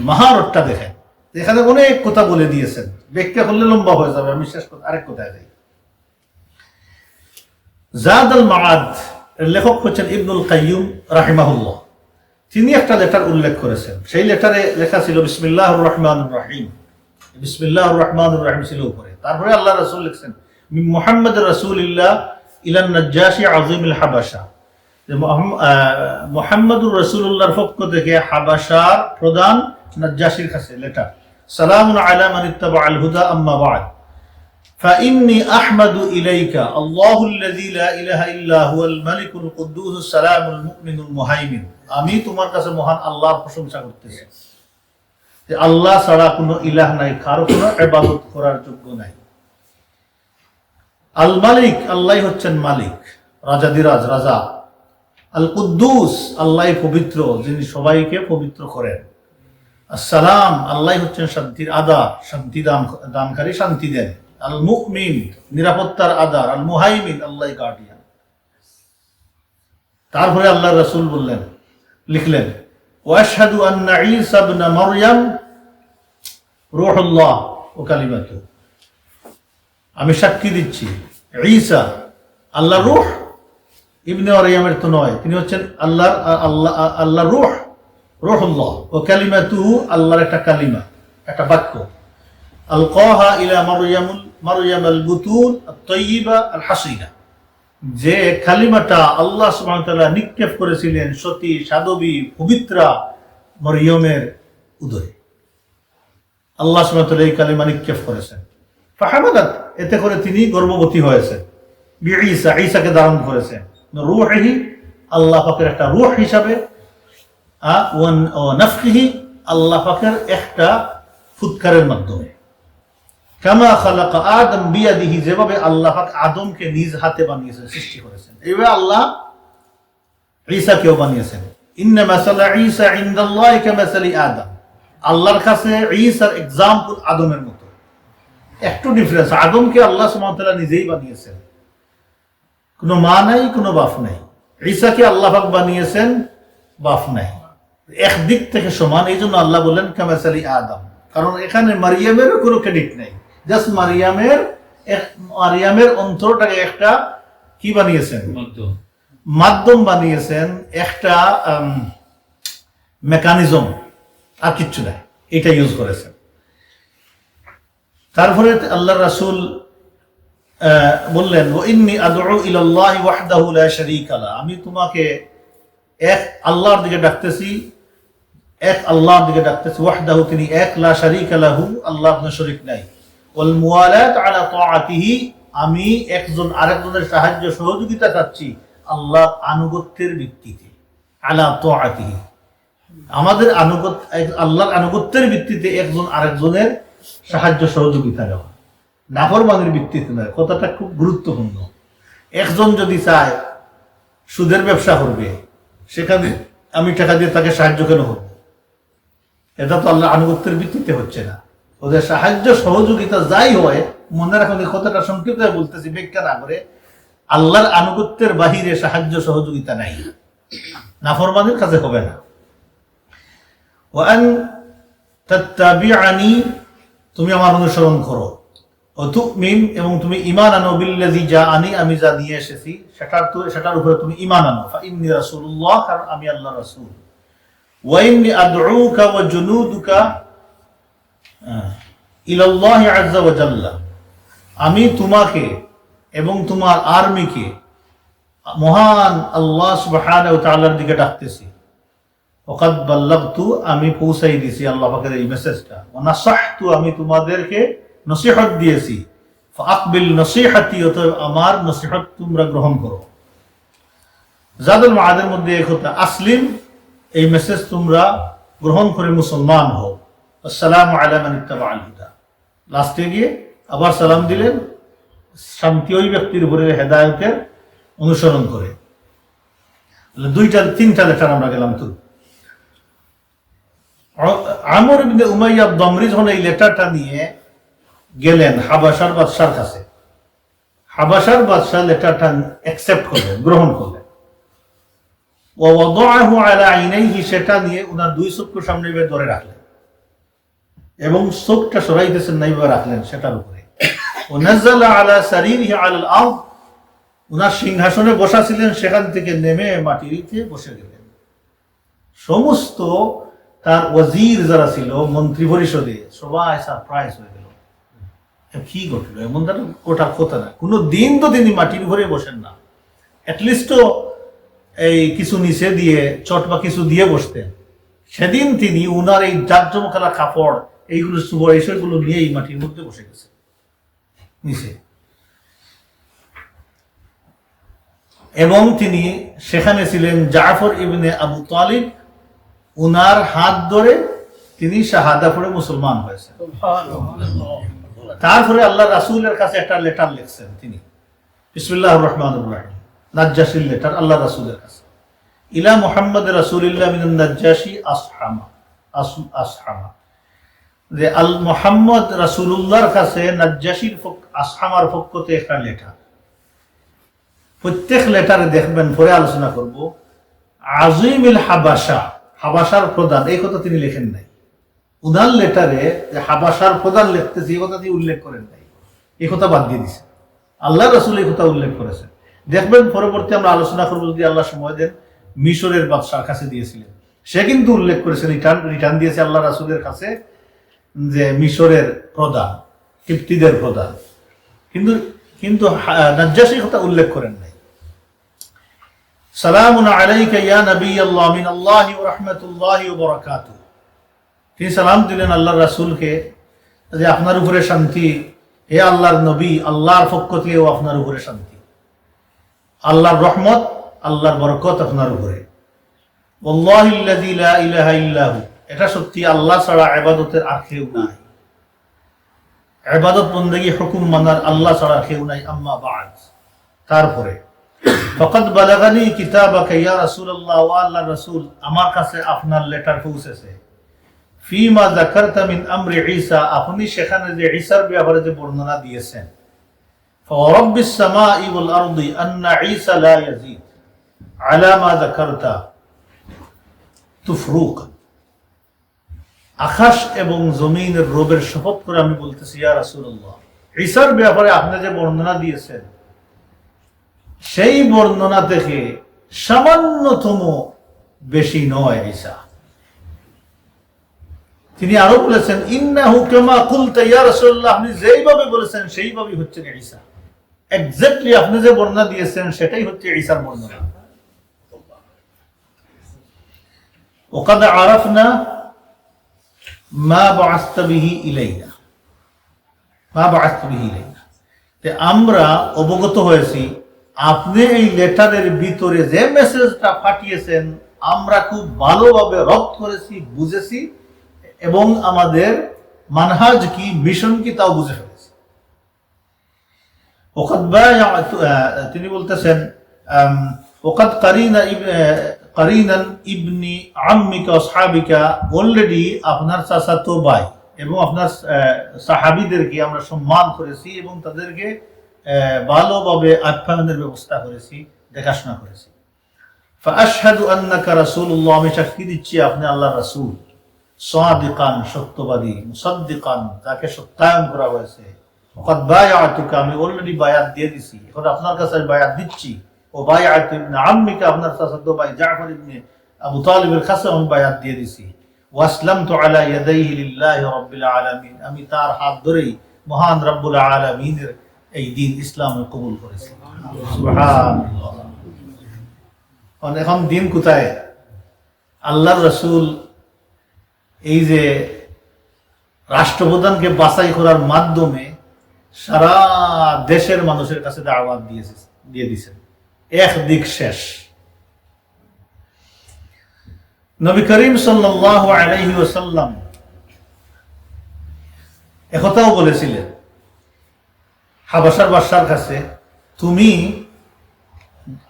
মহারতটা দেখেন। এখানে অনেক কথা বলে দিয়েছেন, ব্যাখ্যা করলে লম্বা হয়ে যাবে, আমি শেষ কথা আরেক কথায় যাই। জাদ আল মাআদ এর লেখক হচ্ছেন ইবনুল কাইয়্যুম রাহিমাহুল্লাহ। তিনি একটা লেটার উল্লেখ করেছেন, সেই লেটারে লেখা ছিল বিসমিল্লাহির রহমানির রহিম। বিসমিল্লাহির রহমানির রহিম ছিল উপরে, তারপরে আল্লাহ রাসূল লিখছেন মিন মুহাম্মাদুর রাসূলিল্লাহ ইলান নাজ্জাশি আযীমুল হাবাশা, যে মুহাম্মাদুর রাসূলুল্লাহর পক্ষ থেকে হাবাশার প্রধান নাজ্জাশির কাছে লেটার। সালামুন আলা মান ইত্তাবাআল হুদা আম্মা বা'দ, فإني أحمد إليك الله الذي لا إله إلا هو الملك القدوس السلام المؤمن المهيمن। আমি তোমার কাছে মহান আল্লাহর প্রশংসা করতেছি যে আল্লাহ ছাড়া কোনো ইলাহ নাই, কারো কোনো ইবাদত করার যোগ্য নাই। আল মালিক, আল্লাহ হচ্ছেন মালিক, রাজাদিরাজ, রাজা। আল কুদ্দুস, আল্লাহ পবিত্র, যিনি সবাইকে পবিত্র করেন। আসসালাম, আল্লাহ হচ্ছেন শান্তির আদার, শান্তি দানকারী, শান্তি দেন। আল মুমিন, নিরাপত্তার আদার। আল মুহাইমিন, আল্লাহ গার্ডিয়ান। তারপরে আল্লাহ রাসূল বললেন, লিখলেন ওয়াশহাদু আন্না ঈসা ইবনে মারইয়াম রূহুল্লাহ ওয়া কালিমাতু, আমি সাক্ষী দিচ্ছি ঈসা আল্লাহর রূহ, ইবনে মারইয়ামের তো নয়, তিনি হচ্ছেন আল্লাহর রূহ, রূহুল্লাহ, ও কালিমাতুহু, আল্লাহর একটা কালিমা, একটা বাক্য। আলকাহা ইলা মারইয়াম আল বুতুল আত-তাইয়্যিবা আল হাসিনা, যে কালিমাটা আল্লাহ সুবহানাহু ওয়া তাআলা নিক্ষেপ করেছিলেন সতী, সাধবী, পবিত্রা মরিয়মের উদরে। আল্লাহ সুবহানাহু ওয়া তাআলা এই কালিমা নিক্ষেপ করেছেন। ফাহামালাত, এতে করে তিনি গর্ভবতী হয়েছেন। বিঈসা, ঈসাকে ধারণ করেছেন। রূহিহি, আল্লাহ পাকের একটা রূহ হিসাবে। ওয়া নাফখিহি, আল্লাহ পাকের একটা ফুৎকারের মাধ্যমে। কামা খালাকা আদম বিয়াদিহি, যেভাবে আল্লাহ পাক আদমকে নিজ হাতে বানিয়েছেন, সৃষ্টি করেছেন, এইভাবে আল্লাহ ঈসাকেও বানিয়েছেন। ইন্না মাসালা ঈসা ইনদাল্লাহি কামাসালি আদম, আল্লাহর কাছে ঈসার এক্সাম্পল আদমের মতো। একটু ডিফারেন্স, আদমকে আল্লাহ সুবহানাহু ওয়া তাআলা নিজেই বানিয়েছেন, কোনো মা নাই, কোনো বাপ নাই। ঈসাকে আল্লাহ পাক বানিয়েছেন, বাপ নাই, একদিক থেকে সমান। এই জন্য আল্লাহ বললেন কামাসালি আদম, কারণ এখানে মারিয়ামেরও কোনো ক্রেডিট নাই, জাস্ট মারিয়ামের অন্তরটাকে একটা কি বানিয়েছেন, মাধ্যম বানিয়েছেন, একটা মেকানিজম, আর কিচ্ছু নাই, এটা ইউজ করেছেন। তারপরে আল্লাহ রাসূল বললেন ওয়াইন্নী আদউ ইলাল্লাহি ওয়াহদাহু লা শারীকা লা, আমি তোমাকে এক আল্লাহর দিকে ডাকতেছি, এক আল্লাহর দিকে ডাকতেছি। ওয়াহদাহু, তিনি এক, লা শারীকা লাহু, আল্লাহর কোনো শরীক নাই। ওয়াল মুওয়ালাত আলা তাআতিহি, আমি একজন আরেকজনের সাহায্য সহযোগিতা চাচ্ছি আল্লাহর আনুগত্যের ভিত্তিতে। আলা তাআতিহি, আমাদের আল্লাহর আনুগত্যের ভিত্তিতে একজন আরেকজনের সাহায্য সহযোগিতা দেওয়া। নাফরমানির ভিত্তিতে নয়। কথাটা খুব গুরুত্বপূর্ণ। একজন যদি চায় সুদের ব্যবসা করবে, সেখানে আমি টাকা দিয়ে তাকে সাহায্য কেন করবো? এটা তো আল্লাহ আনুগত্যের ভিত্তিতে হচ্ছে না। ওদের সাহায্য সহযোগিতা যাই হয়, মনে রাখুন এই কথাটা সংক্ষিপ্ত বলতেছি, ব্যাখ্যা না করে, আল্লাহর আনুগত্যের বাহিরে সাহায্য সহযোগিতা নাই, নাফরমানির কাছে হবে না। ওয়ান তাত্তাবিআনি, তুমি আমার অনুসরণ করো, ও তুমিন, এবং তুমি ঈমান আনো, বিল্লাযী জাআনি, আমি যা নিয়ে এসেছি সেটার উপরে তুমি ঈমান আনো। ফাইন্নী রাসূলুল্লাহ, কারণ আমি আল্লাহর রাসূল। ওয়া ইন্নী আদউকা ওয়া জুনুদুকা ইলাল্লাহি আযজা ওয়া জাল্লা, আমি তোমাকে এবং তোমার আর্মিকে মহান আল্লাহ সুবহানাহু ওয়া তাআলার দিকে ডাকতেছি। ওয়াকাদ বাল্লাগতু, আমি পৌঁছাই দিয়েছি আল্লাহ পাকের এই মেসেজটা। ওয়া নাসাহতু, আমি তোমাদেরকে নসিহত দিয়েছি। ফাআকবিল নসিহতি, অতএব আমার নসিহত তোমরা গ্রহণ করো। জাদুল মাআদের মধ্যে এক কথা, আসলিম, এই মেসেজ তোমরা গ্রহণ করে মুসলমান হও। আসসালামু আলা মান ইত্তাবাআল হুদা, লাস্টে গিয়ে আবার সালাম দিলেন, শান্তি ওই ব্যক্তির উপরে হেদায়েতের অনুসরণ করে। তিনটা লেটার আমরা গেলাম। তো আমর ইবনে উমাইয়া দমরি যখন এই লেটারটা নিয়ে গেলেন হাবাসার বাদশার কাছে, হাবাসার বাদশাহ লেটারটা অ্যাকসেপ্ট করলেন, গ্রহণ করলেন। ওয়াদাআহু আলা আইনাইহি, সেটা নিয়ে উনার দুই চোখের সামনে ধরে রাখলেন এবং চোখটা সরাইতেছেন না, এইভাবে রাখলেন সেটার উপরে। ওয়ানাযালা আলা সারিরিহি আলাল আরদ, উনার সিংহাসনে বসা ছিলেন, সেখান থেকে নেমে মাটিতে বসে গেলেন। সমস্ত তার ওয়াজির যারা ছিল মন্ত্রী পরিষদে, সবাই সারপ্রাইজ হয়ে গেল, কি ঘটলো? এমন কোটার কথা না, কোনো দিন তো তিনি মাটির ঘরে বসেন না, অ্যাটলিস্ট এই কিছু নিচে দিয়ে চট বা কিছু দিয়ে বসতেন। সেদিন তিনি উনার এই জাকজমকালা কাপড়, এইগুলো সুবর এইসবগুলো নিয়ে এই মাটির মধ্যে বসে গেছে নিচে, এবং তিনি সেখানে ছিলেন জাফর ইবনে আবু তালিব, উনার হাত ধরে তিনি শাহাদা পড়ে মুসলমান হয়েছেন। তারপরে আল্লাহ রাসূলের কাছে একটা লেটার লিখছেন তিনি, বিসমিল্লাহির রহমানির রহিম, নাজ্জাশির লেটার আল্লাহ রাসূলের কাছে। ইলা মুহাম্মদ রাসূলিল্লাহ মিনান নাজ্জাশি আসহামা, যে আল মুহাম্মদ রাসূলুল্লাহর কাছে নাজ্জাশির আসহামার পক্ষতে একটা লেটার। প্রত্যেক লেটারে দেখবেন, পরে আলোচনা করব, আজিমিল হাবাসা, হাবাসার প্রধান, এই কথা তিনি লেখেন নাই। উনার লেটারে যে হাবাসার প্রধান লিখতেছে, এই কথা তিনি উল্লেখ করেন নাই, এই কথা বাদ দিয়ে দিছে। আল্লাহ রাসূল এই কথা উল্লেখ করেছেন। দেখবেন পরবর্তী আমরা আলোচনা করবো, যদি আল্লাহ সময় দেন, মিশরের বাদশার কাছে দিয়েছিলেন, সে কিন্তু উল্লেখ করেছেন, রিটার্ন দিয়েছে আল্লাহ রাসূলের কাছে, যে মিশরের প্রধান, কিপ্তিদের প্রধান, কিন্তু নাজ্জাশী কথা উল্লেখ করেন নাই। সালামুন আলাইকা ইয়া নবিয়াল্লাহ মিনাল্লাহি ওয়া রাহমাতুল্লাহি ওয়া বারাকাতুহু, তিনি সালাম দিলেন আল্লাহর রাসূলকে, যে আপনার উপরে শান্তি, হে আল্লাহর নবী, আল্লাহর পক্ষ থেকে আপনার উপরে শান্তি, আল্লাহর রহমত, আল্লাহর বরকত আপনার উপরে। ওয়াল্লাহিল্লাযী লা ইলাহা ইল্লাহু, এটা সত্যি আল্লাহ ছাড়া ইবাদতের আর কেউ নাই, ইবাদত বন্দেগী হুকুম মানার আল্লাহ ছাড়া কেউ নাই। আম্মা বা'দ, তারপরে ফাকাদ বালাগানি কিতাবাকা ইয়া রাসূলুল্লাহ, ওয়া আল্লাহর রাসূল, আমার কাছে আপনার লেটার পৌঁছেছে। ফিমা যাকারতা মিন আমরি ঈসা, আপনি সেখানে যে ঈসার ব্যাপারে যে বর্ণনা দিয়েছেন। ফারাব্বিস সামাই ওয়াল আরদি আন্না ঈসা লা ইয়াজিদ আলা মা যাকারতা তুফরুক, আকাশ এবং জমিনের রবের শপথ করে আমি বলতেছি ইয়া রাসূলুল্লাহ, ঈসার ব্যাপারে আপনি যে বর্ণনা দিয়েছেন, সেই বর্ণনা থেকে সামান্যতম বেশি নয় ঈসা। তিনি আরো বলেছেন, ইন্নাহু কামা কুলতা ইয়া রাসূলুল্লাহ, আপনি যেইভাবে বলেছেন সেইভাবেই হচ্ছে ঈসা, এক্স্যাক্টলি আপনি যে বর্ণনা দিয়েছেন সেটাই হচ্ছে ঈসার বর্ণনা। ওয়াকাদ আরাফনা মা বা'আসতা বিহি ইলাইনা, মা বা'আসতা বিহি ইলাইনা, আমরা অবগত হয়েছি আপনি এই লেটারের ভিতরে যে মেসেজটা পাঠিয়েছেন, আমরা খুব ভালোভাবে রপ্ত করেছি, বুঝেছি, এবং আমাদের মানহাজ কি, মিশন কি, তাও বুঝে ফেলেছি। ওকাদ বায়াত, তিনি বলতেছেন ওকাদ কারিনান ইবনি আম্মিকা আসহাবিকা, অলরেডি আপনার চাচাতো ভাই এবং আপনার সাহাবীদেরকে আমরা সম্মান করেছি এবং তাদেরকে ভালোভাবে আপ্যায়নের ব্যবস্থা করেছি, দেখাশোনা করেছি। ফাআশহাদু আন্নাকা রাসূলুল্লাহ, আমি সাক্ষী দিচ্ছি আপনি আল্লাহর রাসূল, সাদিকান, সত্যবাদী, মুসাদ্দিকান, যাকে সত্যায়ন করা হয়েছে, ওয়াকাদ বায়াতুকা, আমি অলরেডি বায়াত দিয়ে দিছি, এখন আপনার কাছে বায়াত দিচ্ছি, ও বায়াত ইবনে আম্মিকা, আপনার চাচাতো ভাই জাফর ইবনে আবু তালিবের কাছে আমি বায়াত দিয়ে দিছি, ওয়াসলামতু আলা ইয়াদাইহি লিল্লাহি রাব্বিল আলামিন, আমি তার হাত ধরেই মহান রব্বুল আলামিনের এই দিন ইসলাম কবুল করেছি। সুবহানাল্লাহ। এখন দিন কোথায়? আল্লাহর রাসূল এই যে রাষ্ট্রপ্রধানকে বাছাই করার মাধ্যমে সারা দেশের মানুষের কাছে দাওয়াত দিয়ে দিয়েছেন, একদিক শেষ। নবী করিম সাল্লাল্লাহু আলাইহি ওয়াসাল্লাম একথাও বলেছিলেন হাবাসার বাদশার কাছে, তুমি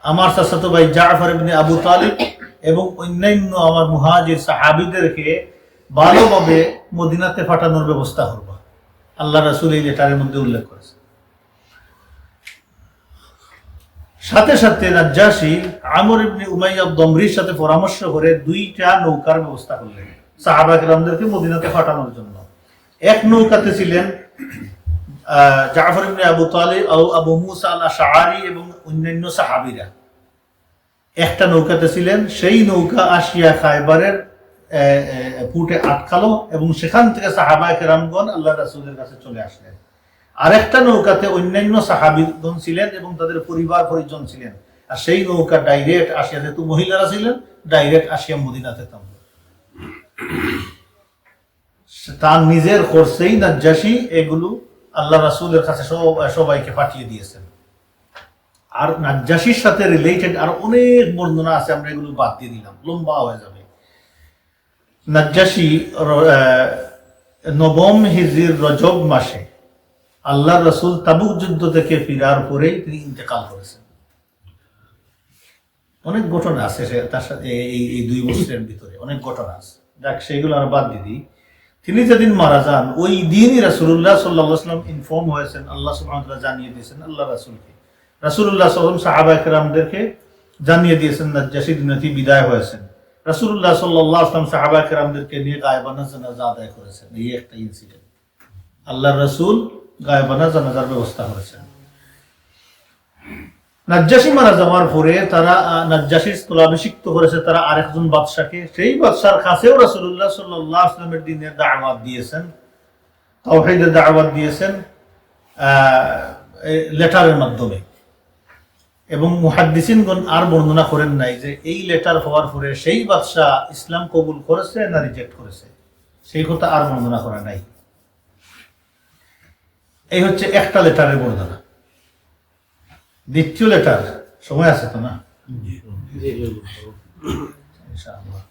আমার চাচাতো ভাই জাফর ইবনে আবু তালিব এবং অন্যান্য আমার মুহাজির সাহাবীদেরকে ভালোভাবে মদিনাতে পাঠানোর ব্যবস্থা করবা। আল্লাহ রাসূল এই লেটারের মধ্যে উল্লেখ করেছে। সাথে সাথে নাজ্জাশী আমর ইবনে উমাইয়া দমরির সাথে পরামর্শ করে 2টা নৌকার ব্যবস্থা করলেন সাহাবা কেরামদেরকে মদিনাতে পাঠানোর জন্য। এক নৌকাতে ছিলেন জাফর ইবনে আবু তালিব, আবু মুসা আল আশআরী এবং অন্যান্য সাহাবীরা। একটা নৌকাতে ছিলেন, সেই নৌকা আসিয়া খায়বারের পুটে আটকালো এবং সেখান থেকে সাহাবায়ে কেরামগণ আল্লাহ রাসূলের কাছে চলে আসলেন। আরেকটা নৌকাতে অন্যান্য সাহাবীগণ ছিলেন এবং তাদের পরিবার পরিজন ছিলেন, আর সেই নৌকা ডাইরেক্ট আসিয়া, যেহেতু মহিলারা ছিলেন, ডাইরেক্ট আসিয়া মদিনাতে থামল। তার নিজের খরচেই নাজ্জাশী এগুলো আল্লাহ রাসূলের কাছে সবাইকে পাঠিয়ে দিয়েছেন। আর নাজ্জাশীর সাথে রিলেটেড আর অনেক বর্ণনা আছে, আমরা এগুলো বাদ দিয়ে দিলাম, লম্বা হয়ে যাবে। নাজ্জাশী 9ম হিজরির রজব মাসে আল্লাহ রাসূল তাবুক যুদ্ধ থেকে ফিরার পরেই তিনি ইন্তেকাল করেছেন। অনেক ঘটনা আছে তার সাথে, এই 2 বছরের ভিতরে অনেক ঘটনা আছে, যাক সেগুলো আর বাদ দিয়ে দিই। তিনি যেদিন মারা যান ওই দিনই রাসূলুল্লাহ সাল্লাল্লাহু আলাইহি ওয়াসাল্লাম ইনফর্ম হয়েছেন, আল্লাহ সুবহানাহু ওয়া তাআলা জানিয়ে দিয়েছেন আল্লাহ রাসূলকে, রাসূলুল্লাহ সাল্লাল্লাহু আলাইহি ওয়াসাল্লাম সাহাবায়ে কেরামদেরকে জানিয়ে দিয়েছেন নাজ্জাশী দুনিয়াতে বিদায় হয়েছেন। রাসূলুল্লাহ সাল্লাল্লাহু আলাইহি ওয়াসাল্লাম সাহাবায়ে কেরামদেরকে নিয়ে গায়বানা জানাজা আদায় করেছেন। এই একটা ইনসিডেন্ট, আল্লাহর রাসূল গায়বানা জানাজার ব্যবস্থা করেছেন। নাজ্জাশী মারা যাওয়ার পরে তারা নাজ্জাশীর স্থলাভিষিক্ত করেছে তারা আরেকজন বাদশাকে। সেই বাদশার কাছেও রাসূলুল্লাহ সাল্লাল্লাহু আলাইহি ওয়াসাল্লামের দ্বীনের দাওয়াত দিয়েছেন, তাওহীদের দাওয়াত দিয়েছেন লেটারের মাধ্যমে। এবং মুহাদ্দিসিনগণ আর বর্ণনা করেন নাই যে এই লেটার হওয়ার পরে সেই বাদশা ইসলাম কবুল করেছে না রিজেক্ট করেছে, সেই কথা আর বর্ণনা করা নাই। এই হচ্ছে একটা লেটারের বর্ণনা। দ্বিতীয় লেটার, সময় আছে তো না? ইনশাআল্লাহ।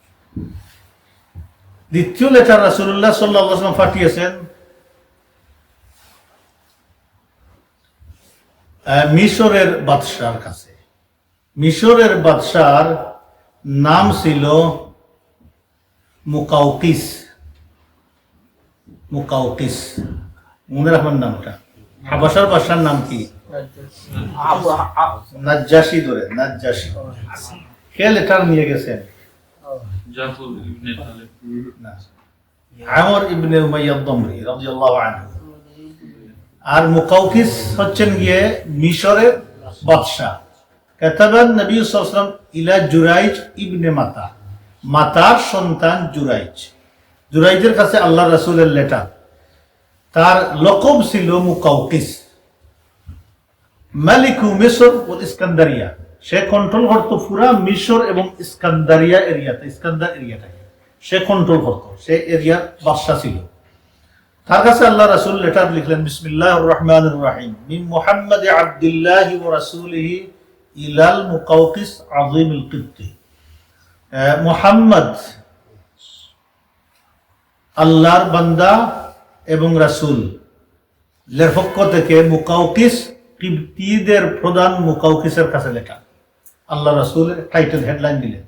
দ্বিতীয় লেটার রাসূলুল্লাহ সাল্লাল্লাহু আলাইহি ওয়াসাল্লাম পাঠিয়েছেন মিশরের বাদশার কাছে। মিশরের বাদশার নাম ছিল মুকাউকিস। মুকাউকিস মনে রাখবেন নামটা। হাবাসার বাদশার নাম কি? নাজ্জাশী। ধরে নাজ্জাশী। কে লেটার নিয়ে গেছেন? আমর ইবনে উমাইয়া দমরি রাদিয়াল্লাহু আনহু। আর মুকাউকিস হচ্ছেন গিয়ে মিশরের বাদশাহ। কাতাবান নবী সাল্লাল্লাহু আলাইহি ওয়াসাল্লাম ইলা জুরাইজ ইবনে মাতা, মাতার সন্তান জুরাইজ। জুরাইজের কাছে আল্লাহ রাসূলের লেটার। তার লকব ছিল মুকাউকিস। মালিকু মিশর ও ইস্কান্দারিয়া, সে কন্ট্রোল করতো পুরা মিশর এবং ইস্কান্দারিয়া এরিয়াতে, ইস্কান্দার এরিয়াটাকে সে কন্ট্রোল করতো, সে এরিয়ার বাদশা ছিল। তার কাছে আল্লাহ রাসূল লেটার লিখলেন, বিসমিল্লাহির রহমানির রহিম, মিন মুহাম্মাদি আবদুল্লাহি ওয়া রাসূলিহি ইলাল মুকাউকিস আযীমুল কিবতি। মুহাম্মদ আল্লাহর বান্দা এবং রাসূল এর পক্ষ থেকে মুকাউকিস কিবতীদের প্রধান মুকাউকিসের কাছে লেখা। আল্লাহ রাসূলের টাইটেল হেডলাইন দিলেন,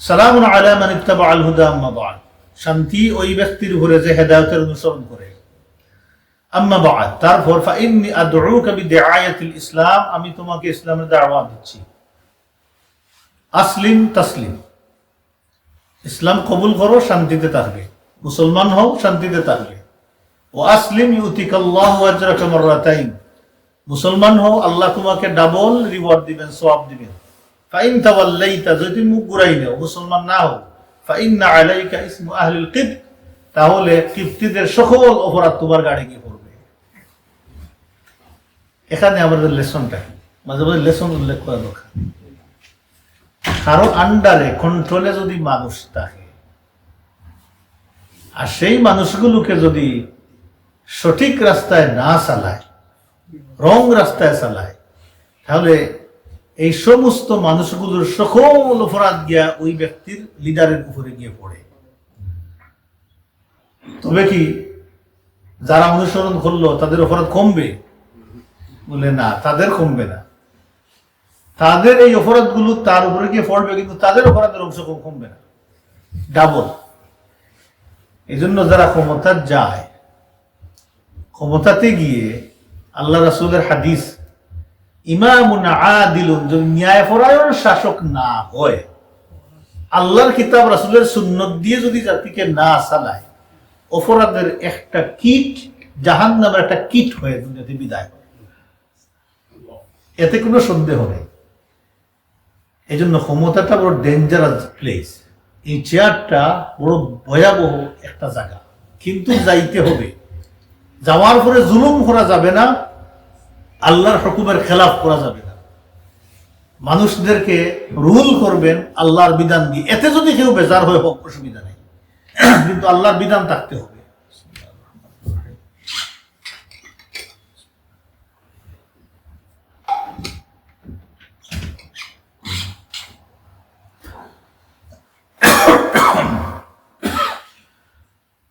সালামুন আলা মান ইত্তাবা আল হুদা আম্মা বা'দ, শান্তি ওই ব্যক্তির উপরে যে হেদায়েতের অনুসরণ করে। আম্মা বা'দ, তারপর ফাইন্নী আদউকা বিদিআয়াতিল ইসলাম, আমি তোমাকে ইসলামের দাওয়াত দিচ্ছি। আসলিম তাসলিম, ইসলাম কবুল করো, শান্তিতে থাকবে, মুসলমান হও, শান্তিতে থাকবে। ও আসলিম ইউতিকাল্লাহু আজরাকা মাররাতাইন, মুসলমান হও, আল্লাহ তোমাকে ডাবল রিওয়ার্ড দিবেন, সওয়াব দিবেন। ফাইন তাওয়াল্লাইতা, যদি মুখ ঘুরাই নাও, মুসলমান না হও, ফাইন্না আলাইকা ইসমু আহলিল কিবত, তাহলে কিবতীদের সকল অপরাধ তোমার গাড়ি গিয়ে পড়বে। এখানে আমাদের লেসনটা মাঝে মাঝে লেসন উল্লেখ করা দরকার। কারো আন্ডারে কন্ট্রোলে যদি মানুষ থাকে, আর সেই মানুষগুলোকে যদি সঠিক রাস্তায় না চালায়, রং রাস্তায় চালায়, তাহলে এই সমস্ত মানুষগুলোর সকল অপরাধ গিয়া ওই ব্যক্তির লিডারের উপরে গিয়ে পড়ে। তবে কি যারা অনুসরণ করলো তাদের অপরাধ কমবে? বলে না, তাদের কমবে না। তাদের এই অপরাধগুলো তার উপরে গিয়ে পড়বে, কিন্তু তাদের অপরাধের অংশ কমবে না, ডাবল। এই জন্য যারা ক্ষমতা যায়, ক্ষমতাতে গিয়ে আল্লাহ রাসূলের হাদিস, ইমামুন আদিলুন, যদি ন্যায়পরায়ণ শাসক না হয়, আল্লাহর কিতাব রাসূলের সুন্নত দিয়ে যদি জাতিকে না চালায়, অপরাধের একটা কিট, জাহান্নামের একটা কিট হয়ে দুনিয়াতে বিদায় হয়, এতে কোনো সন্দেহ নেই। এই জন্য ক্ষমতাটা বড় ডেঞ্জারাস প্লেস, এই চেয়ারটা বড় ভয়াবহ একটা জায়গা, কিন্তু যাইতে হবে। যাওয়ার পরে জুলুম করা যাবে না, আল্লাহর হুকুমের খেলাফ করা যাবে না। মানুষদেরকে রুল করবেন আল্লাহর বিধান দিয়ে, এতে যদি কেউ বেজার হয়ে হোক অসুবিধা নেই, কিন্তু আল্লাহর বিধান থাকতে হবে।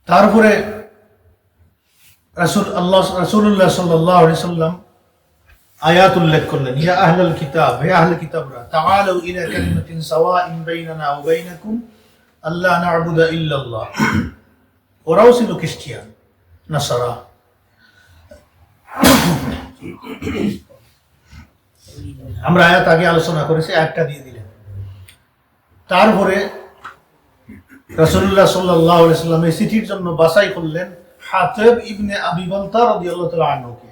তারপরে রাসূলুল্লাহ সাল্লাল্লাহু আলাইহি সাল্লাম আয়াত উল্লেখ করলেন, ইয়া আহলাল কিতাব, হে আহলে কিতাবরা, তাআলু ইলা কালিমাতিন সাওয়াইন বাইনানা ওয়া বাইনাকুম আল্লা না'বুদা ইল্লাল্লাহ। ওরাও ছিল খ্রিস্টান, নাসারা। আমরা আয়াত আগে আলোচনা করেছি, আয়াতটা দিয়ে দিলেন। তারপরে রাসূলুল্লাহ সাল্লাল্লাহু আলাইহি সাল্লাম এই চিঠির জন্য বাছাই করলেন হাতিব ইবনে আবি বালতা রাদিয়াল্লাহু তাআলা আনহুকে।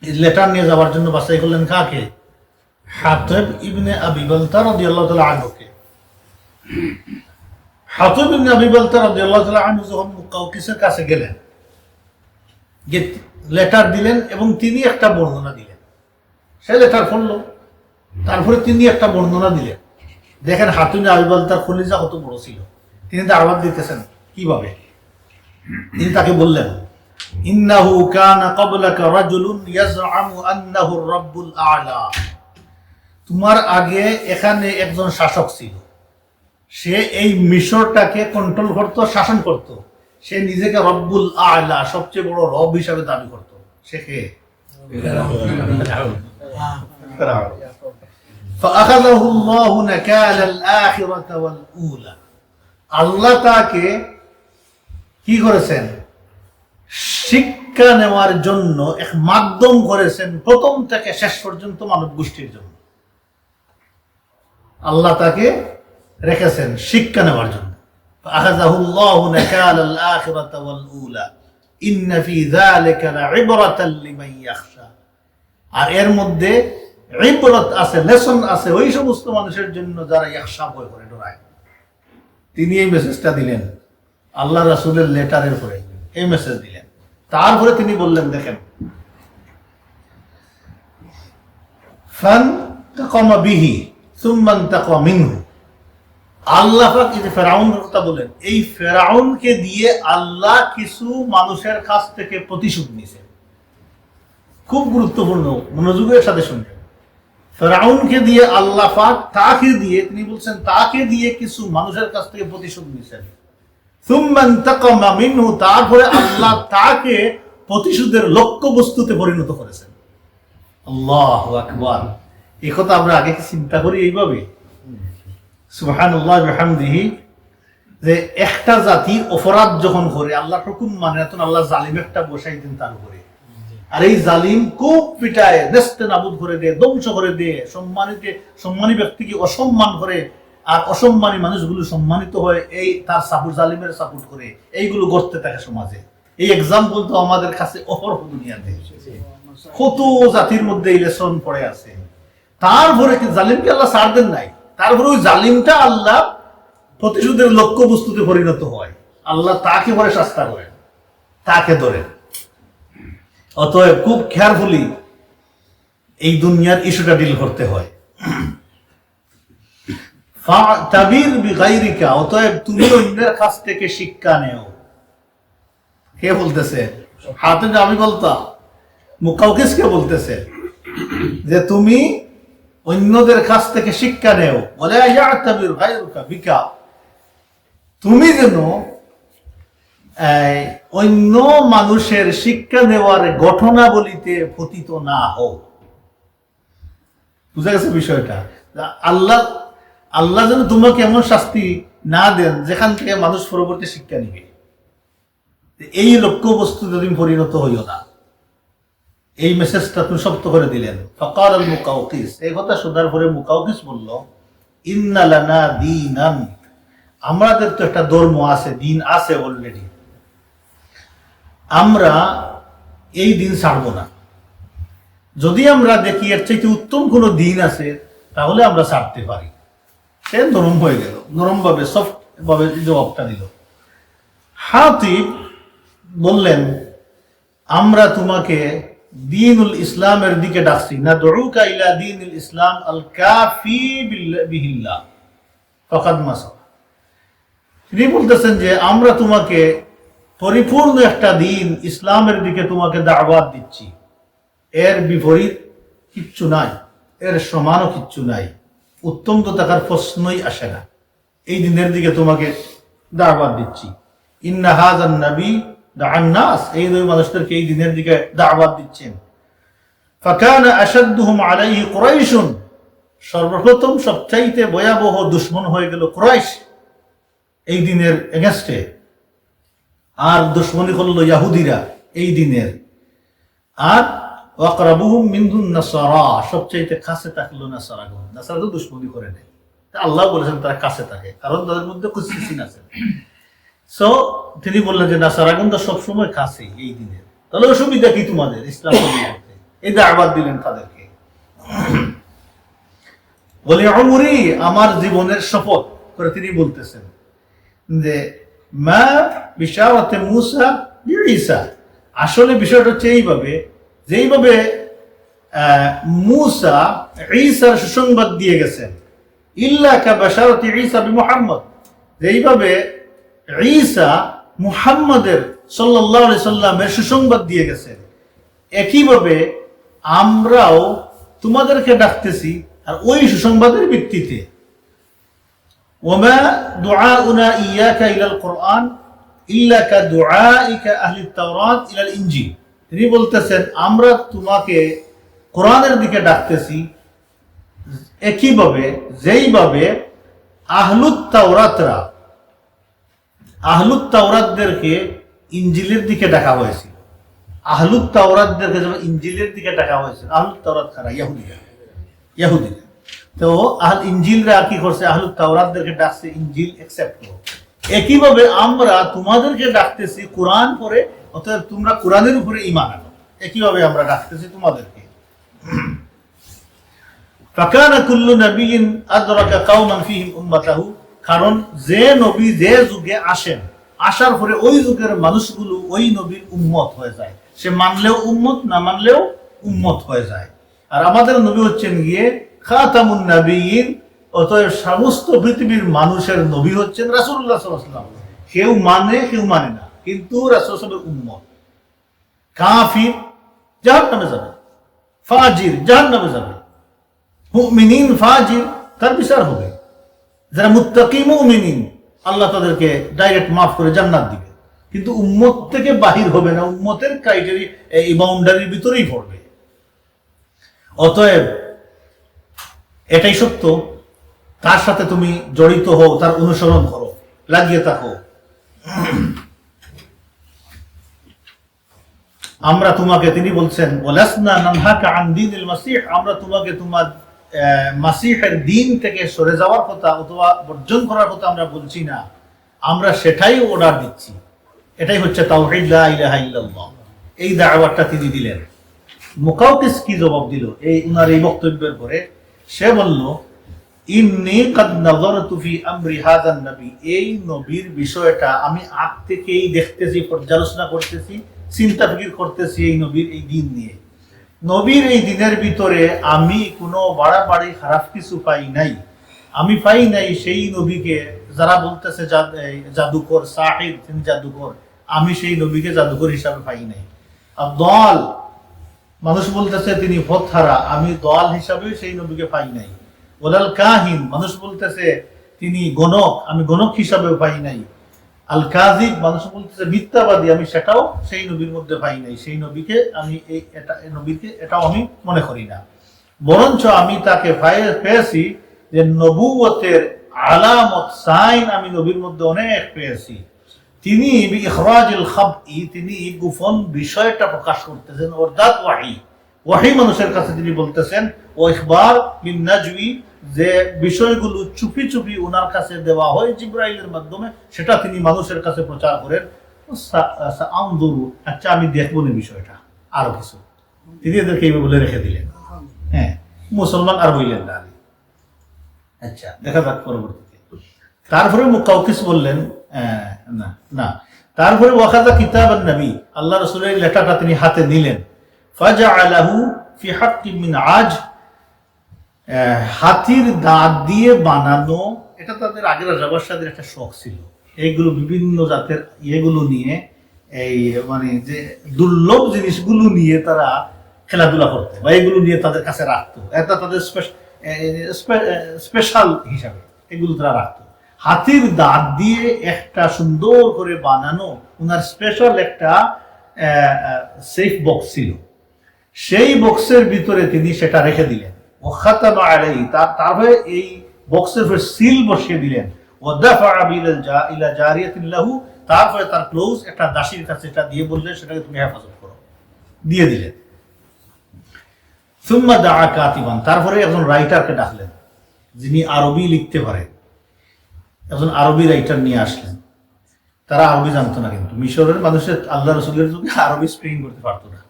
এই লেটার নিয়ে যাওয়ার জন্য বাছাই করলেন কাকে? হাতিব ইবনে আবি বালতা রাদিয়াল্লাহু তাআলা আনহুকে। হাতিব ইবনে আবি বালতা রাদিয়াল্লাহু তাআলা আনহু যখন মুকাউকিসের কাছে গেলেন, লেটার দিলেন এবং তিনি একটা বর্ণনা দিলেন। সে লেটার পড়লো, তারপরে তিনি একটা বর্ণনা দিলেন। দেখেন হাতিব আবি বালতার খলিজা কত বড় ছিল। তিনি দাওয়াত দিতেছেন কিভাবে? তিনি তাকে বললেন, ইন্নাহু কানা ক্বাবলাকা রাজুলুন ইয়াজআমু আন্নাহু আর-রাব্বুল আ'লা। তোমার আগে এখানে একজন শাসক ছিল, সে এই মিশরটাকে কন্ট্রোল করত, শাসন করত। সে নিজেকে রব্বুল আ'লা, সবচেয়ে বড় রব হিসাবে দাবি করত। সে কে? ফিরআউন। فأخذه الله نكال الآخرة والأولى। আল্লাহ তাকে কি করেছেন? শিক্ষা নেওয়ার জন্য এক মাধ্যম করেছেন, প্রথম থেকে শেষ পর্যন্ত মানব গোষ্ঠীর জন্য। আল্লাহ তাকে রেখেছেন শিক্ষা নেওয়ার জন্য। فأخذه الله نكال الآخرة والأولى إن في ذلك لعبرة لمن يخشى। আর এর মধ্যে ইবরত আছে, লেসন আছে ওই সমস্ত মানুষের জন্য যারা ইয়াখশা ভয় করে, ডরায়। তিনি এই মেসেজটা দিলেন আল্লাহ রাসূলের লেটারের পরে, এই মেসেজ দিলেন। তারপরে তিনি বললেন, দেখেন, ফান্তাকামা বিহি সুম্মা ইনতাকা মিনহু। আল্লাহ পাক এই যে ফেরাউনের কথা বলেন, এই ফেরাউনকে দিয়ে আল্লাহ কিছু মানুষের কাছ থেকে প্রতিশোধ নিয়েছেন। খুব গুরুত্বপূর্ণ, মনোযোগের সাথে শুনবেন। ফেরাউনকে দিয়ে আল্লাহ পাক তাকে দিয়ে, তিনি বলছেন তাকে দিয়ে কিছু মানুষের কাছ থেকে প্রতিশোধ নিয়েছেন। সুম্মা ইনতাকামা মিনহু, তারপরে আল্লাহ তাকে প্রতিশোধের লক্ষ্য বস্তুতে পরিণত করেছেন। আল্লাহু আকবার। এই কথা আমরা আগে কি চিন্তা করি এইভাবে? সুবহানাল্লাহ ওয়া বিহামদিহি, যে একটা জাতি অপরাধ যখন করে আল্লাহর হুকুম মানে না, তখন আল্লাহ জালিম একটা বসাই দেন তার উপরে, আর এই জালিম খুব পিটায়, নেস্তে নাবুদ করে দেয়, ধ্বংস করে দেয়, সম্মানী ব্যক্তিকে অসম্মান করে, আর অসম্মানী মানুষগুলো সম্মানিত হয় এই তার সাপোর্ট, জালিমের সাপোর্ট করে, এইগুলো করতে থাকে সমাজে। এই এক্সাম্পল তো আমাদের কাছে অপর দুনিয়াতে কত জাতির মধ্যে এই লেসন পড়ে আছে। তারপরে কি জালিমকে আল্লাহ ছাড় দেন নাই, তারপরে ওই জালিমটা আল্লাহ প্রতিশোধের লক্ষ্য বস্তুতে পরিণত হয়, আল্লাহ তাকে পরে শাস্তা করেন, তাকে ধরেন। অতএব খুব কেয়ারফুলি এই দুনিয়ার ইস্যুটা ডিল করতে হয়। অতএব তুমি অন্যের কাছ থেকে শিক্ষা নেও। কে বলতেছে? হাতে যে আমি বলতাম, মুকাউকিসকে বলতেছে যে তুমি অন্যদের কাছ থেকে শিক্ষা নেও। বলে তুমি যেন অন্য মানুষের শিক্ষা নেওয়ার ঘটনাবলিতে পতিত না হও। বুঝা গেছে বিষয়টা? আল্লাহ যেন তোমাকে এমন শাস্তি না দেন যেখান থেকে মানুষ পরবর্তী শিক্ষা নিবে। এই লক্ষ্য বস্তু যদি পরিণত হইও না। এই মেসেজটা তুমি শক্ত করে দিলেন। ফাকাল আল মুকাউকিস, এই কথা শোনার পরে মুকাউকিস বলল, ইন্না লানা দীনান, আমাদের তো একটা ধর্ম আছে, দিন আছে অলরেডি, আমরা এই দিন ছাড়বো না। যদি আমরা দেখি এর চাইতে উত্তম কোনো দিন আছে তাহলে আমরা ছাড়তে পারি। সে নরম হয়ে গেল, নরম ভাবে সফট ভাবে জবাবটা দিল। হাতিব বললেন, আমরা তোমাকে দীনুল ইসলামের দিকে ডাকছি না, দুউকা ইলা দীনুল ইসলাম আল কাফি বিহিল্লাহ ফাকাদ মাসা। তিনি বলতেছেন যে আমরা তোমাকে পরিপূর্ণ একটা দিন ইসলামের দিকে তোমাকে দাওয়াত দিচ্ছি, এর বিপরীত কিচ্ছু নাই, এর সমানও কিচ্ছু নাই, উত্তম তো থাকার প্রশ্নই আসে না। এই দিনের দিকে তোমাকে দাওয়াত দিচ্ছি। ইন্না হাযান নবী দাআন নাস, এই দুই মানুষদেরকে এই দিনের দিকে দাওয়াত দিচ্ছেন। ফাকানা আশাদ্দুহুম আলাইহি কুরাইশ, সর্বপ্রথম সবচাইতে ভয়াবহ দুশমন হয়ে গেল কুরাইশ এই দিনের এগেইনস্টে। আর দুশমনী করল ইহুদিরা এই দিনের। আর ওয়াকরাবুহুম মিনহুন নাসারা, সবচাইতে কাছে থাকলো নাসারাগণ। নাসারা তো দুশমনী করে নেই, আল্লাহ বলেছেন তারা কাছে থাকে, কারণ তাদের মধ্যে কুসিসিন আছে। সো তিনি বললেন যে নাসারাগণ তো সবসময় কাছে এই দিনের, তাহলে অসুবিধা কি তোমাদের ইসলাম করতে? এই দাওয়াত দিলেন তাদেরকে। বলে উমরি, আমার জীবনের শপথ করে তিনি বলতেছেন যে মা বিশারাতে মুসা ঈসা, আসলে বিষয়টা হচ্ছে এইভাবে, যেইভাবে মুসা ঈসার সুসংবাদ দিয়ে গেছেন, ইল্লা কা বাশারাতি ঈসা বিমুহাম্মদ, যেইভাবে ঈসা মুহাম্মদের সাল্লাল্লাহু আলাইহি সাল্লামের সুসংবাদ দিয়ে গেছেন, একইভাবে আমরাও তোমাদেরকে ডাকতেছি আর ওই সুসংবাদের ভিত্তিতে। ওমা দুআউনা ইয়াকা ইলাল কুরআন ইল্লা কা দুআইকা আহলিত তাওরাত ইলাল ইনজিল, তিনি বলতেছেন আমরা তোমাকে কোরআনের দিকে ডাকতেছি একইভাবে যেইভাবে আহলুত তাওরাতদেরকে ইনজিলের দিকে ডাকা হয়েছিল। আহলুত তাওরাতদেরকে যখন ইনজিলের দিকে ডাকা হয়েছিল, আহলুত তাওরাত কারা? ইহুদিরা। তো ইনজিলরা কি করছে? আহলুত তাওরাতদেরকে ডাকছে ইনজিল অ্যাকসেপ্ট করো। একইভাবে আমরা তোমাদেরকে ডাকতেছি কোরআন পড়ে, অতএব তোমরা কোরআনের উপরে ঈমান আনো। একইভাবে আমরা ডাকতেছি তোমাদেরকে। ফাকানা কুল্লু নাবিয়্যিন আদরাকা কওমান ফীহিম উম্মাতাহু, কারণ যে নবী যে যুগে আসেন, আসার পরে ওই যুগের মানুষগুলো ওই নবীর উম্মত হয়ে যায়। সে মানলেও উম্মত, না মানলেও উম্মত হয়ে যায়। আর আমাদের নবী হচ্ছেন গিয়ে খাতামুন নাবিয়্যিন, অতএব সমস্ত পৃথিবীর মানুষের নবী হচ্ছেন রাসূলুল্লাহ সাল্লাল্লাহু আলাইহি ওয়াসাল্লাম। কেউ মানে কেউ মানে না, কিন্তু রাসূল সাল্লাল্লাহু আলাইহি ওয়াসাল্লামের উম্মত। কাফির জাহান্নামে যাবে, ফাজির জাহান্নামে যাবে, মুমিনিন ফাজির তার বিচার হবে। যারা মুত্তাকি মুমিনিন, আল্লাহ তাদেরকে ডাইরেক্ট মাফ করে জান্নাত দিবে, কিন্তু উম্মত থেকে বাহির হবে না, উম্মতের ক্রাইটেরিয়া এই বাউন্ডারির ভিতরেই পড়বে। অতএব এটাই সত্য, তার সাথে তুমি জড়িত হও, তার অনুসরণ করো, লাগিয়ে থাকো। আমরা তোমাকে, তিনি বলছেন, ওয়ালাসনা নানহাকা আন দীনিল মাসীহ, আমরা তোমাকে তোমার মাসীহের দিন থেকে সরে যাওয়ার কথা অথবা বর্জন করার কথা আমরা বলছি না, আমরা সেটাই অর্ডার দিচ্ছি। এটাই হচ্ছে তাওহীদ, লা ইলাহা ইল্লাল্লাহ। এই দাওয়াতটা তিনি দিলেন। মুকাওকিস কি জবাব দিল এই উনার এই বক্তব্যের পরে? সে বলল, ইন্নী কাদ নাযারতু ফি আমরি হাযান নবী, এই নবীর বিষয়টা আমি আগ থেকেই দেখতেছি, পর্যালোচনা করতেছি, চিন্তা ফিকির করতেছি এই নবীর এই দিন নিয়ে। নবীর এই দিনের ভিতরে আমি কোনো বাড়াবাড়ি খারাপ কিছু পাই নাই। আমি পাই নাই সেই নবীকে, যারা বলতেছে জাদুকর, সাহির, তিনি জাদুকর, আমি সেই নবীকে জাদুকর হিসাবে পাই নাই। আর দল, মানুষ বলতেছে তিনি পথহারা, আমি দল হিসাবে সেই নবীকে পাই নাই। ওলাল কাহিন, মানুষ বলতেছে তিনি গণক, আমি গণক হিসাবেও পাই নাই। আল কাযিব, মানুষ বলতেছে মিথ্যাবাদী, আমি সেটাও সেই নবীর মধ্যে পাই নাই। সেই নবীকে আমি নবীকে এটাও আমি মনে করি না। বরঞ্চ আমি তাকে পেয়েছি যে নবুয়তের আলামত, সাইন আমি নবীর মধ্যে অনেক পেয়েছি। তিনি ইখরাজুল খাবই, তিনি গোপন বিষয়টা প্রকাশ করতেছেন, অর্থাৎ ওয়াহি মানুষের কাছে তিনি বলতেছেন, ও ইখবার বিন নাজওয়ি, যে বিষয়গুলো চুপি চুপি ওনার কাছে দেওয়া হয় জিবরাইলের মাধ্যমে, সেটা তিনি মানুষের কাছে প্রচার করেন। আচ্ছা, আমি দেখবো না বিষয়টা, আরো কিছু তিনি এদেরকে এইভাবে বলে রেখে দিলেন। হ্যাঁ, মুসলমান আর বললেন না। আচ্ছা, দেখা যাক পরবর্তীতে। তারপরে মুকাওকিস বললেন, না না, তারপরে ওয়াখাযা কিতাবান নবী, আল্লাহ রাসূলের লেটারটা তিনি হাতে নিলেন। ফাজআলাহু ফি হাক্কিন মিন আজ, হাতির দাঁত দিয়ে বানানো, এটা তাদের আগের রাজাবাসাদের একটা শখ ছিল। এইগুলো বিভিন্ন জাতের ইয়েগুলো নিয়ে, এই মানে যে দুর্লভ জিনিসগুলো নিয়ে তারা খেলাধুলা করতে, বা এগুলো নিয়ে তাদের কাছে রাখতো, এটা তাদের স্পেশাল হিসাবে এগুলো তারা রাখতো। হাতির দাঁত দিয়ে একটা সুন্দর করে বানানো ওনার স্পেশাল একটা সেফ বক্স ছিল। সেই বক্সের ভিতরে তিনি সেটা রেখে দিলেন। ও খাতামা আলাইহি, তারপরে এই বক্সের উপর সিল বসিয়ে দিলেন। ও দাফা ইলা জারিয়াতিন লাহু, তারপরে তার ক্লোজ একটা দাসীর কাছে এটা দিয়ে বললেন, সেটাকে তুমি হেফাজত করো, দিয়ে দিলেন। সুম্মা দাআ কাতিবান, তারপরে একজন রাইটারকে ডাকলেন, যিনি আরবি লিখতে পারেন। একজন আরবি রাইটার নিয়ে আসলেন। তারা আরবি জানতো না, কিন্তু মিশরের মানুষের আল্লাহ রাসূলের যুগে আরবি স্পেলিং করতে পারতো না,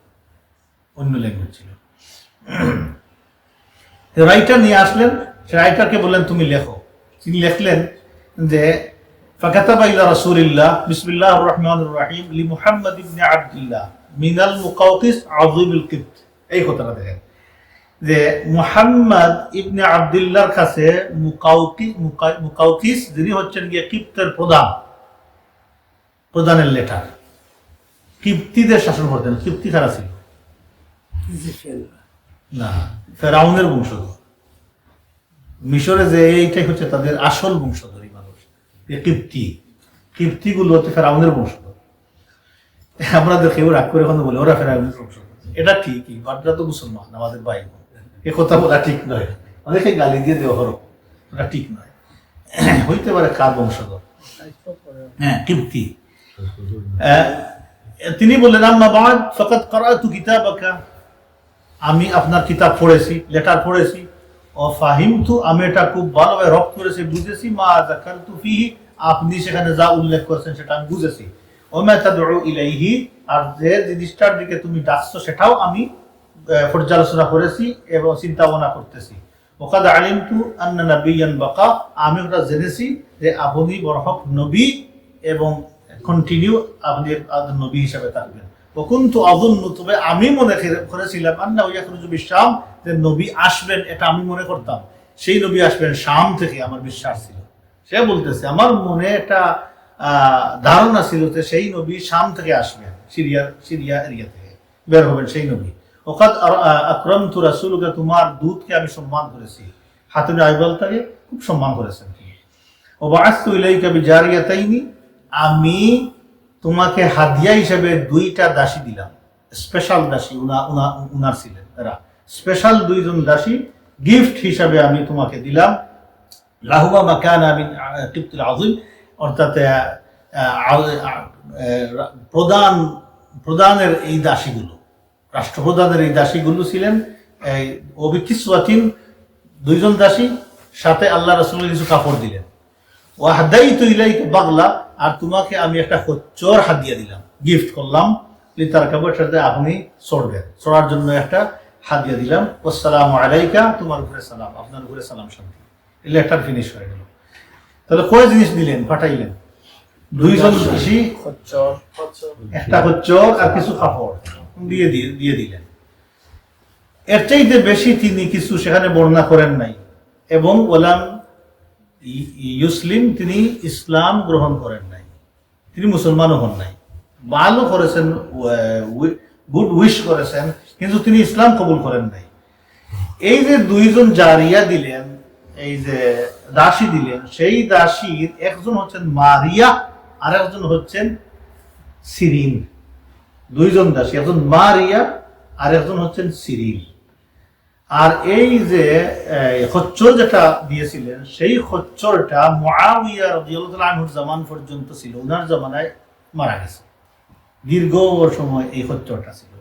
অন্য ল্যাঙ্গুয়েজ ছিল। রাইটার নিয়ে আসলেন, সে রাইটারকে বললেন তুমি লেখো। তিনি লিখলেন যে ফাকাতাবা ইলা রাসূলিল্লাহ বিসমিল্লাহির রহমানির রহিম লি মুহাম্মদ ইবনে আব্দুল্লাহ মিনাল মুকাওকিস আযীমুল কিবত। এই কথাটা দেখেন যে মুহাম্মদ ইবনে আব্দুল্লাহর কাছে মুকাওকিস, যিনি হচ্ছেন গিয়ে কিপ্তের প্রধানের লেটার। কিপ্তিদের শাসন করতেন, কিপ্তি কারা ছিল? না, ফেরাউনের বংশধর। মিশরে যে এইটাই হচ্ছে তাদের আসল বংশধর মানুষ, কিপ্তিগুলো হচ্ছে ফেরাউনের বংশধর। আমরা কেউ রাগ করে এখন বলে ওরা ফেরাউনের বংশধর, এটা ঠিকই, বাটরা তো মুসলমান, আমাদের ভাই, এ কথা বলা ঠিক নয়। অনেকে গালি দিয়ে দেওয়া হলো, ওটা ঠিক নয়। হইতে পারে কার বংশধর, হ্যাঁ কিপ্তি। তিনি বললেন, আম্মা বা'দ ফাকাদ ক্বরা'তু কিতাবাকা, আমি আপনার কিতাব পড়েছি, লেটার পড়েছি। ও ফাহিমতু, আমি এটা খুব ভালোভাবে রপ্ত করেছি, বুঝেছি। মা যাকারতু ফিহি, আপনি সেখানে যা উল্লেখ করেছেন সেটা আমি বুঝেছি। ও মা তাদউ ইলাইহি, আর যে জিনিসটার দিকে তুমি ডাকছো সেটাও আমি পর্যালোচনা করেছি এবং চিন্তা ভাবনা করতেছি। ওয়াকাদ আলিমতু আন্না নাবিয়্যান বাকা, আমি ওটা জেনেছি যে আপনি বরহক নবী এবং কন্টিনিউ আপনি নবী হিসাবে থাকবেন। ওকুনতু আযুন্নু, তবে আমি মনে করেছিলাম আন্নাহু ইয়াখরুজু বিশ-শাম, যে নবী আসবেন, এটা আমি মনে করতাম, সেই নবী আসবেন শাম থেকে, আমার বিশ্বাস ছিল। সে বলতেছে আমার মনে একটা ধারণা ছিল যে সেই নবী শাম থেকে আসবেন, সিরিয়া এরিয়া থেকে বের হবেন সেই নবী। ওকাদ আকরামতু রাসূলুকা, তোমার দূতকে আমি সম্মান করেছি। হাতিম আইবাল তাকে খুব সম্মান করেছেন তিনি। ও বা'আসতু ইলাইকা বিজারিয়াতাইনি, আমি তোমাকে হাদিয়া হিসেবে দুইটা দাসী দিলাম, স্পেশাল দাসী উনার ছিলেন এরা। স্পেশাল 2 জন দাসী গিফট হিসাবে আমি তোমাকে দিলাম। লাহুমা মাকানা মিন কিবতিল আযীম, অর্থাৎ প্রধানের এই দাসীগুলো, রাষ্ট্রপ্রধানের এই দাসীগুলো ছিলেন অবিকিসওয়াতিন 2 জন দাসী, সাথে আল্লাহ রাসূলের কিছু কাপড় দিলেন। ওয়াহদাইতু ইলাইকা বাগলা, আর তোমাকে আমি একটা খচ্চর হাদিয়া দিলাম, গিফট করলাম। লিতারকাবুর সাথে আপনি চড়বেন, চড়ার জন্য একটা হাদিয়া দিলাম। আসসালামু আলাইকা, তোমার উপরে সালাম, আপনার উপরে সালাম শান্তি। এই লেটার ফিনিশ হয়ে গেল। তাহলে কয় জিনিস দিলেন, পাঠাইলেন? 2 জন দাসী, একটা খচ্চর আর কিছু কাপড় দিয়ে দিলেন। এর চাইতে বেশি তিনি কিছু সেখানে বর্ণনা করেন নাই। এবং ওলাম ইউসলিম, তিনি ইসলাম গ্রহণ করেন নাই, তিনি মুসলমানও হন নাই। ভালো করেছেন, গুড উইশ করেছেন, কিন্তু তিনি ইসলাম কবুল করেন নাই। এই যে 2 জন জারিয়া দিলেন, এই যে দাসী দিলেন, সেই দাসীর একজন হচ্ছেন মারিয়া আর একজন হচ্ছেন সিরিন। 2 জন দাসী, একজন মারিয়া আর একজন হচ্ছেন সিরিন। আর এই যে খচ্চর যেটা দিয়েছিলেন, সেই খচ্চরটা মুআবিয়া রাদিয়াল্লাহু তাআলা আনহুর জামান পর্যন্ত ছিল, ওনার জামানায় মারা গেছে। দীর্ঘ সময় এই খচ্চরটা ছিল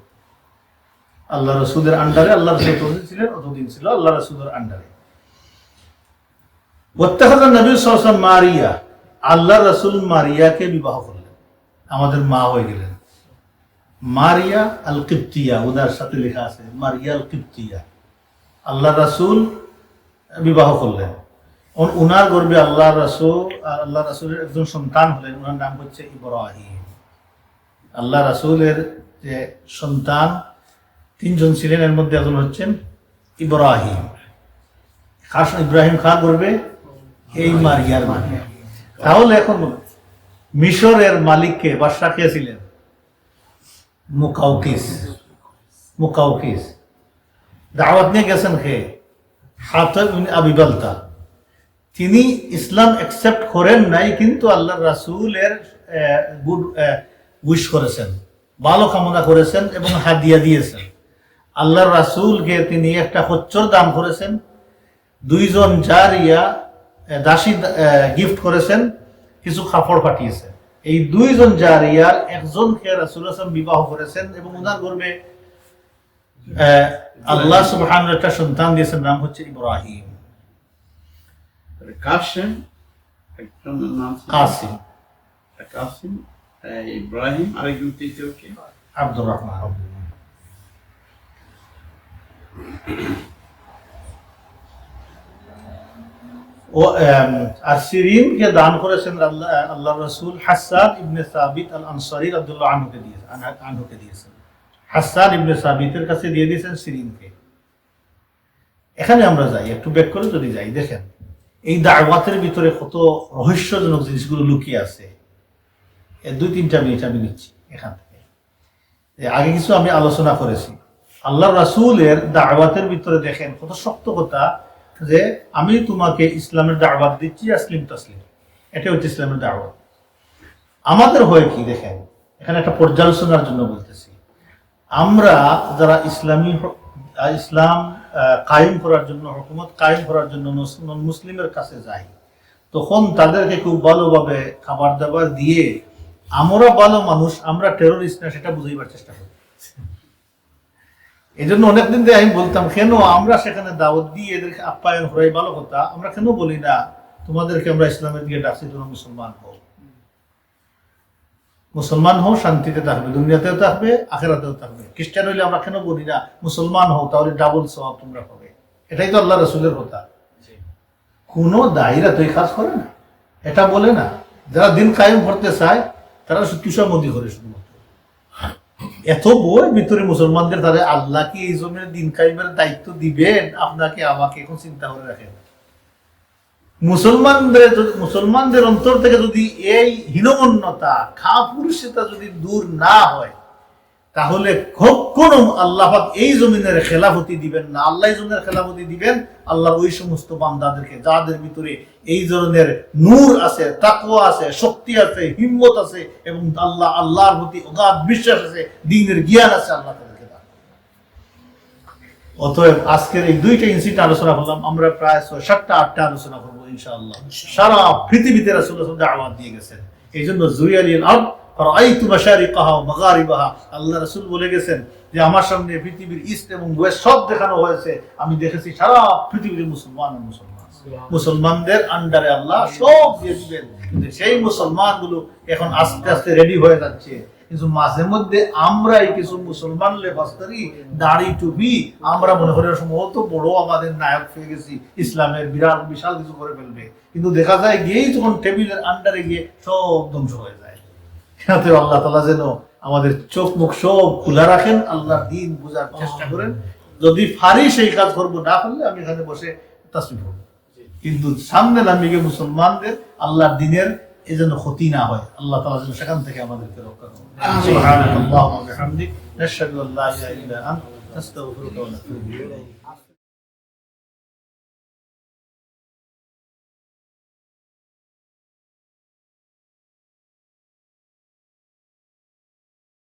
আল্লাহ রাসূলের আন্ডারে, আল্লাহ রাসূল যতদিন ছিলেন অতদিন ছিল আল্লাহ রাসূলের আন্ডারে। ওয়াত্তাখাযা নবী সাল্লাল্লাহু আলাইহি ওয়াসাল্লাম মারিয়া, আল্লাহ রাসূল মারিয়াকে বিবাহ করলেন, আমাদের মা হয়ে গেলেন। মারিয়া আল কিবতিয়া, ওনার সাথে লেখা আছে মারিয়া আল কিবতিয়া। আল্লাহ রাসূল বিবাহ করলেন, উনার গর্ভে আল্লাহ রাসূলের একজন সন্তান হলেন, ওনার নাম হচ্ছে ইব্রাহিম। আল্লাহ রাসূলের যে সন্তান 3 জন ছিলেন, এর মধ্যে একজন হচ্ছেন ইব্রাহিম। খাস ইব্রাহিম খান গর্ভে এই মারিয়ার মানে। তাহলে এখন মিশরের মালিককে, বাদশা কে ছিলেন? মুকাউকিস। দাওয়াত নিয়ে গেছেন কে? হাতিব ইবনে আবি বালতা। তিনি ইসলাম অ্যাকসেপ্ট করেন নাই, কিন্তু আল্লাহ রাসূলের গুড উইশ করেছেন, ভালো কামনা করেছেন এবং হাদিয়া দিয়েছেন। আল্লাহ রাসূলকে তিনি একটা খচ্চর দান করেছেন, 2 জন জারিয়া দাসী গিফট করেছেন, কিছু কাপড় পাঠিয়েছেন। এই 2 জন জারিয়ার একজনকে রাসূলুল্লাহ সাল্লাল্লাহু আলাইহি ওয়াসাল্লাম বিবাহ করেছেন এবং ওনার গর্ভে আল্লাহ সুবহানাহু একটা সন্তান দিয়েছেন, নাম হচ্ছে ইব্রাহিম। কাসিম, ইব্রাহিম, আরেকজন তৃতীয় কে? আব্দুর রহমান। আর সিরিনকে দান করেছেন আল্লাহ রাসূল হাসান ইবনে সাবিত আল আনসারী রাদিয়াল্লাহু আনহুকে দিয়েছেন। হাসান ইবনে সাবিতের কাছে দিয়ে দিয়েছেন সিরিনকে। এখানে আমরা যাই, একটু ব্যাক করে যদি যাই, দেখেন এই দাওয়াতের ভিতরে কত রহস্যজনক জিনিসগুলো লুকিয়ে আছে। 2-3টা মিনিট আমি নিচ্ছি এখান থেকে। আগে কিছু আমি আলোচনা করেছি। আল্লাহ রাসূলের দাওয়াতের ভিতরে দেখেন কত শক্ত কথা, যে আমি তোমাকে ইসলামের দাওয়াত দিচ্ছি, আসলিম তাসলিম, এটা হচ্ছে ইসলামের দাওয়াত। আমাদের হয় কি দেখেন, এখানে একটা পর্যালোচনার জন্য বলতেছি। আমরা যারা ইসলাম কায়েম করার জন্য, হুকুমত কায়েম করার জন্য মুসলিমের কাছে যাই, তখন তাদেরকে খুব ভালোভাবে খাবার দাবার দিয়ে আমরা ভালো মানুষ, আমরা টেরোরিস্ট না, সেটা বুঝাইবার চেষ্টা করি। এই জন্য অনেকদিন ধরে আমি বলতাম, কেন আমরা সেখানে দাওয়াত দিয়ে এদেরকে আপ্যায়ন করাই ভালো কথা, আমরা কেন বলি না তোমাদেরকে আমরা ইসলামের দিকে ডাকছি, তোমরা মুসলমান হও, মুসলমান হও, শান্তিতে থাকবে, দুনিয়াতেও থাকবে, আখিরাতেও থাকবে। খ্রিস্টান হইলে আমরা কেন বলি না মুসলমান হও, তাহলে ডাবল সওয়াব তোমরা পাবে? এটাই তো আল্লাহ রাসূলের কথা। কোন দায়ীরা তো এই কাজ করে না, এটা বলে না। যারা দিন কায়েম করতে চায় তারা তুষামদি করে শুধুমাত্র। এত বই ভিতরে মুসলমানদের, তাদের আল্লাহ কি এই জন্য দিন কায়েমের দায়িত্ব দিবেন আপনাকে আমাকে? এখন চিন্তা করে রাখেন। মুসলমানদের অন্তর থেকে যদি এই হীনমন্যতা, কাপুরুষতা যদি দূর না হয়, তাহলে কখনো আল্লাহ পাক এই জমিনের খেলাফতি দিবেন না। আল্লাহ এই জমিনের খেলাফতি দিবেন আল্লাহর ওই সমস্ত বান্দাদেরকে, যাদের ভিতরে এই ধরনের নূর আছে, তাকওয়া আছে, শক্তি আছে, হিম্মত আছে এবং আল্লাহর প্রতি অগাধ বিশ্বাস আছে, দ্বীনের জ্ঞান আছে। আল্লাহ তাদেরকে দান। অতএব আজকের এই দুইটা ইনসিডেন্ট আলোচনা করলাম, আমরা প্রায় 7টা-8টা আলোচনা করবো ইনশাআল্লাহ। সারা পৃথিবীতে রাসূলুল্লাহ দাওয়াত দিয়ে গেছেন। এই জন্য জুয়ালিল আরদ ফারাআইতু মাশারিকাহা ওয়া মাগারিবাহা, আল্লাহ রাসূল বলে গেছেন যে আমার সামনে পৃথিবীর ইস্ট এবং ওয়েস্ট সব দেখানো হয়েছে, আমি দেখেছি সারা পৃথিবীর মুসলমান আর মুসলমান। মুসলমানদের আন্ডারে আল্লাহ সব দিয়ে দিবেন, কিন্তু সেই মুসলমানগুলো এখন আস্তে আস্তে রেডি হয়ে যাচ্ছে। কিন্তু মাঝে মধ্যে আমরাই কিছু মুসলমান লেবাস্তারি দাড়ি টুপি আমরা মনে করি সম্ভবত বড় আমাদের নায়ক হয়ে গেছি, ইসলামের বিরাট বিশাল কিছু করে ফেলবে, কিন্তু দেখা যায় গিয়েই যখন টেবিলের আন্ডারে গিয়ে সব ধ্বংস হয়ে যায়। আল্লাহ তাআলা যেন আমাদের চোখ মুখ সব খোলা রাখেন, আল্লাহর দ্বীন বোঝার চেষ্টা করেন। যদি পারি সেই কাজ করবো, না পারলে আমি এখানে বসে তাসবিহ পড়ব, কিন্তু সামনে নামিয়ে মুসলমানদের আল্লাহর দ্বীনের এই যেন ক্ষতি না হয়, আল্লাহ তাআলা যেন সেখান থেকে আমাদেরকে রক্ষা করেন। সুবহানাল্লাহি ওয়া বিহামদিহি, নাশহাদু আল্লা ইলাহা ইল্লা আনতা, নাস্তাগফিরুকা ওয়া নাতুবু ইলাইক।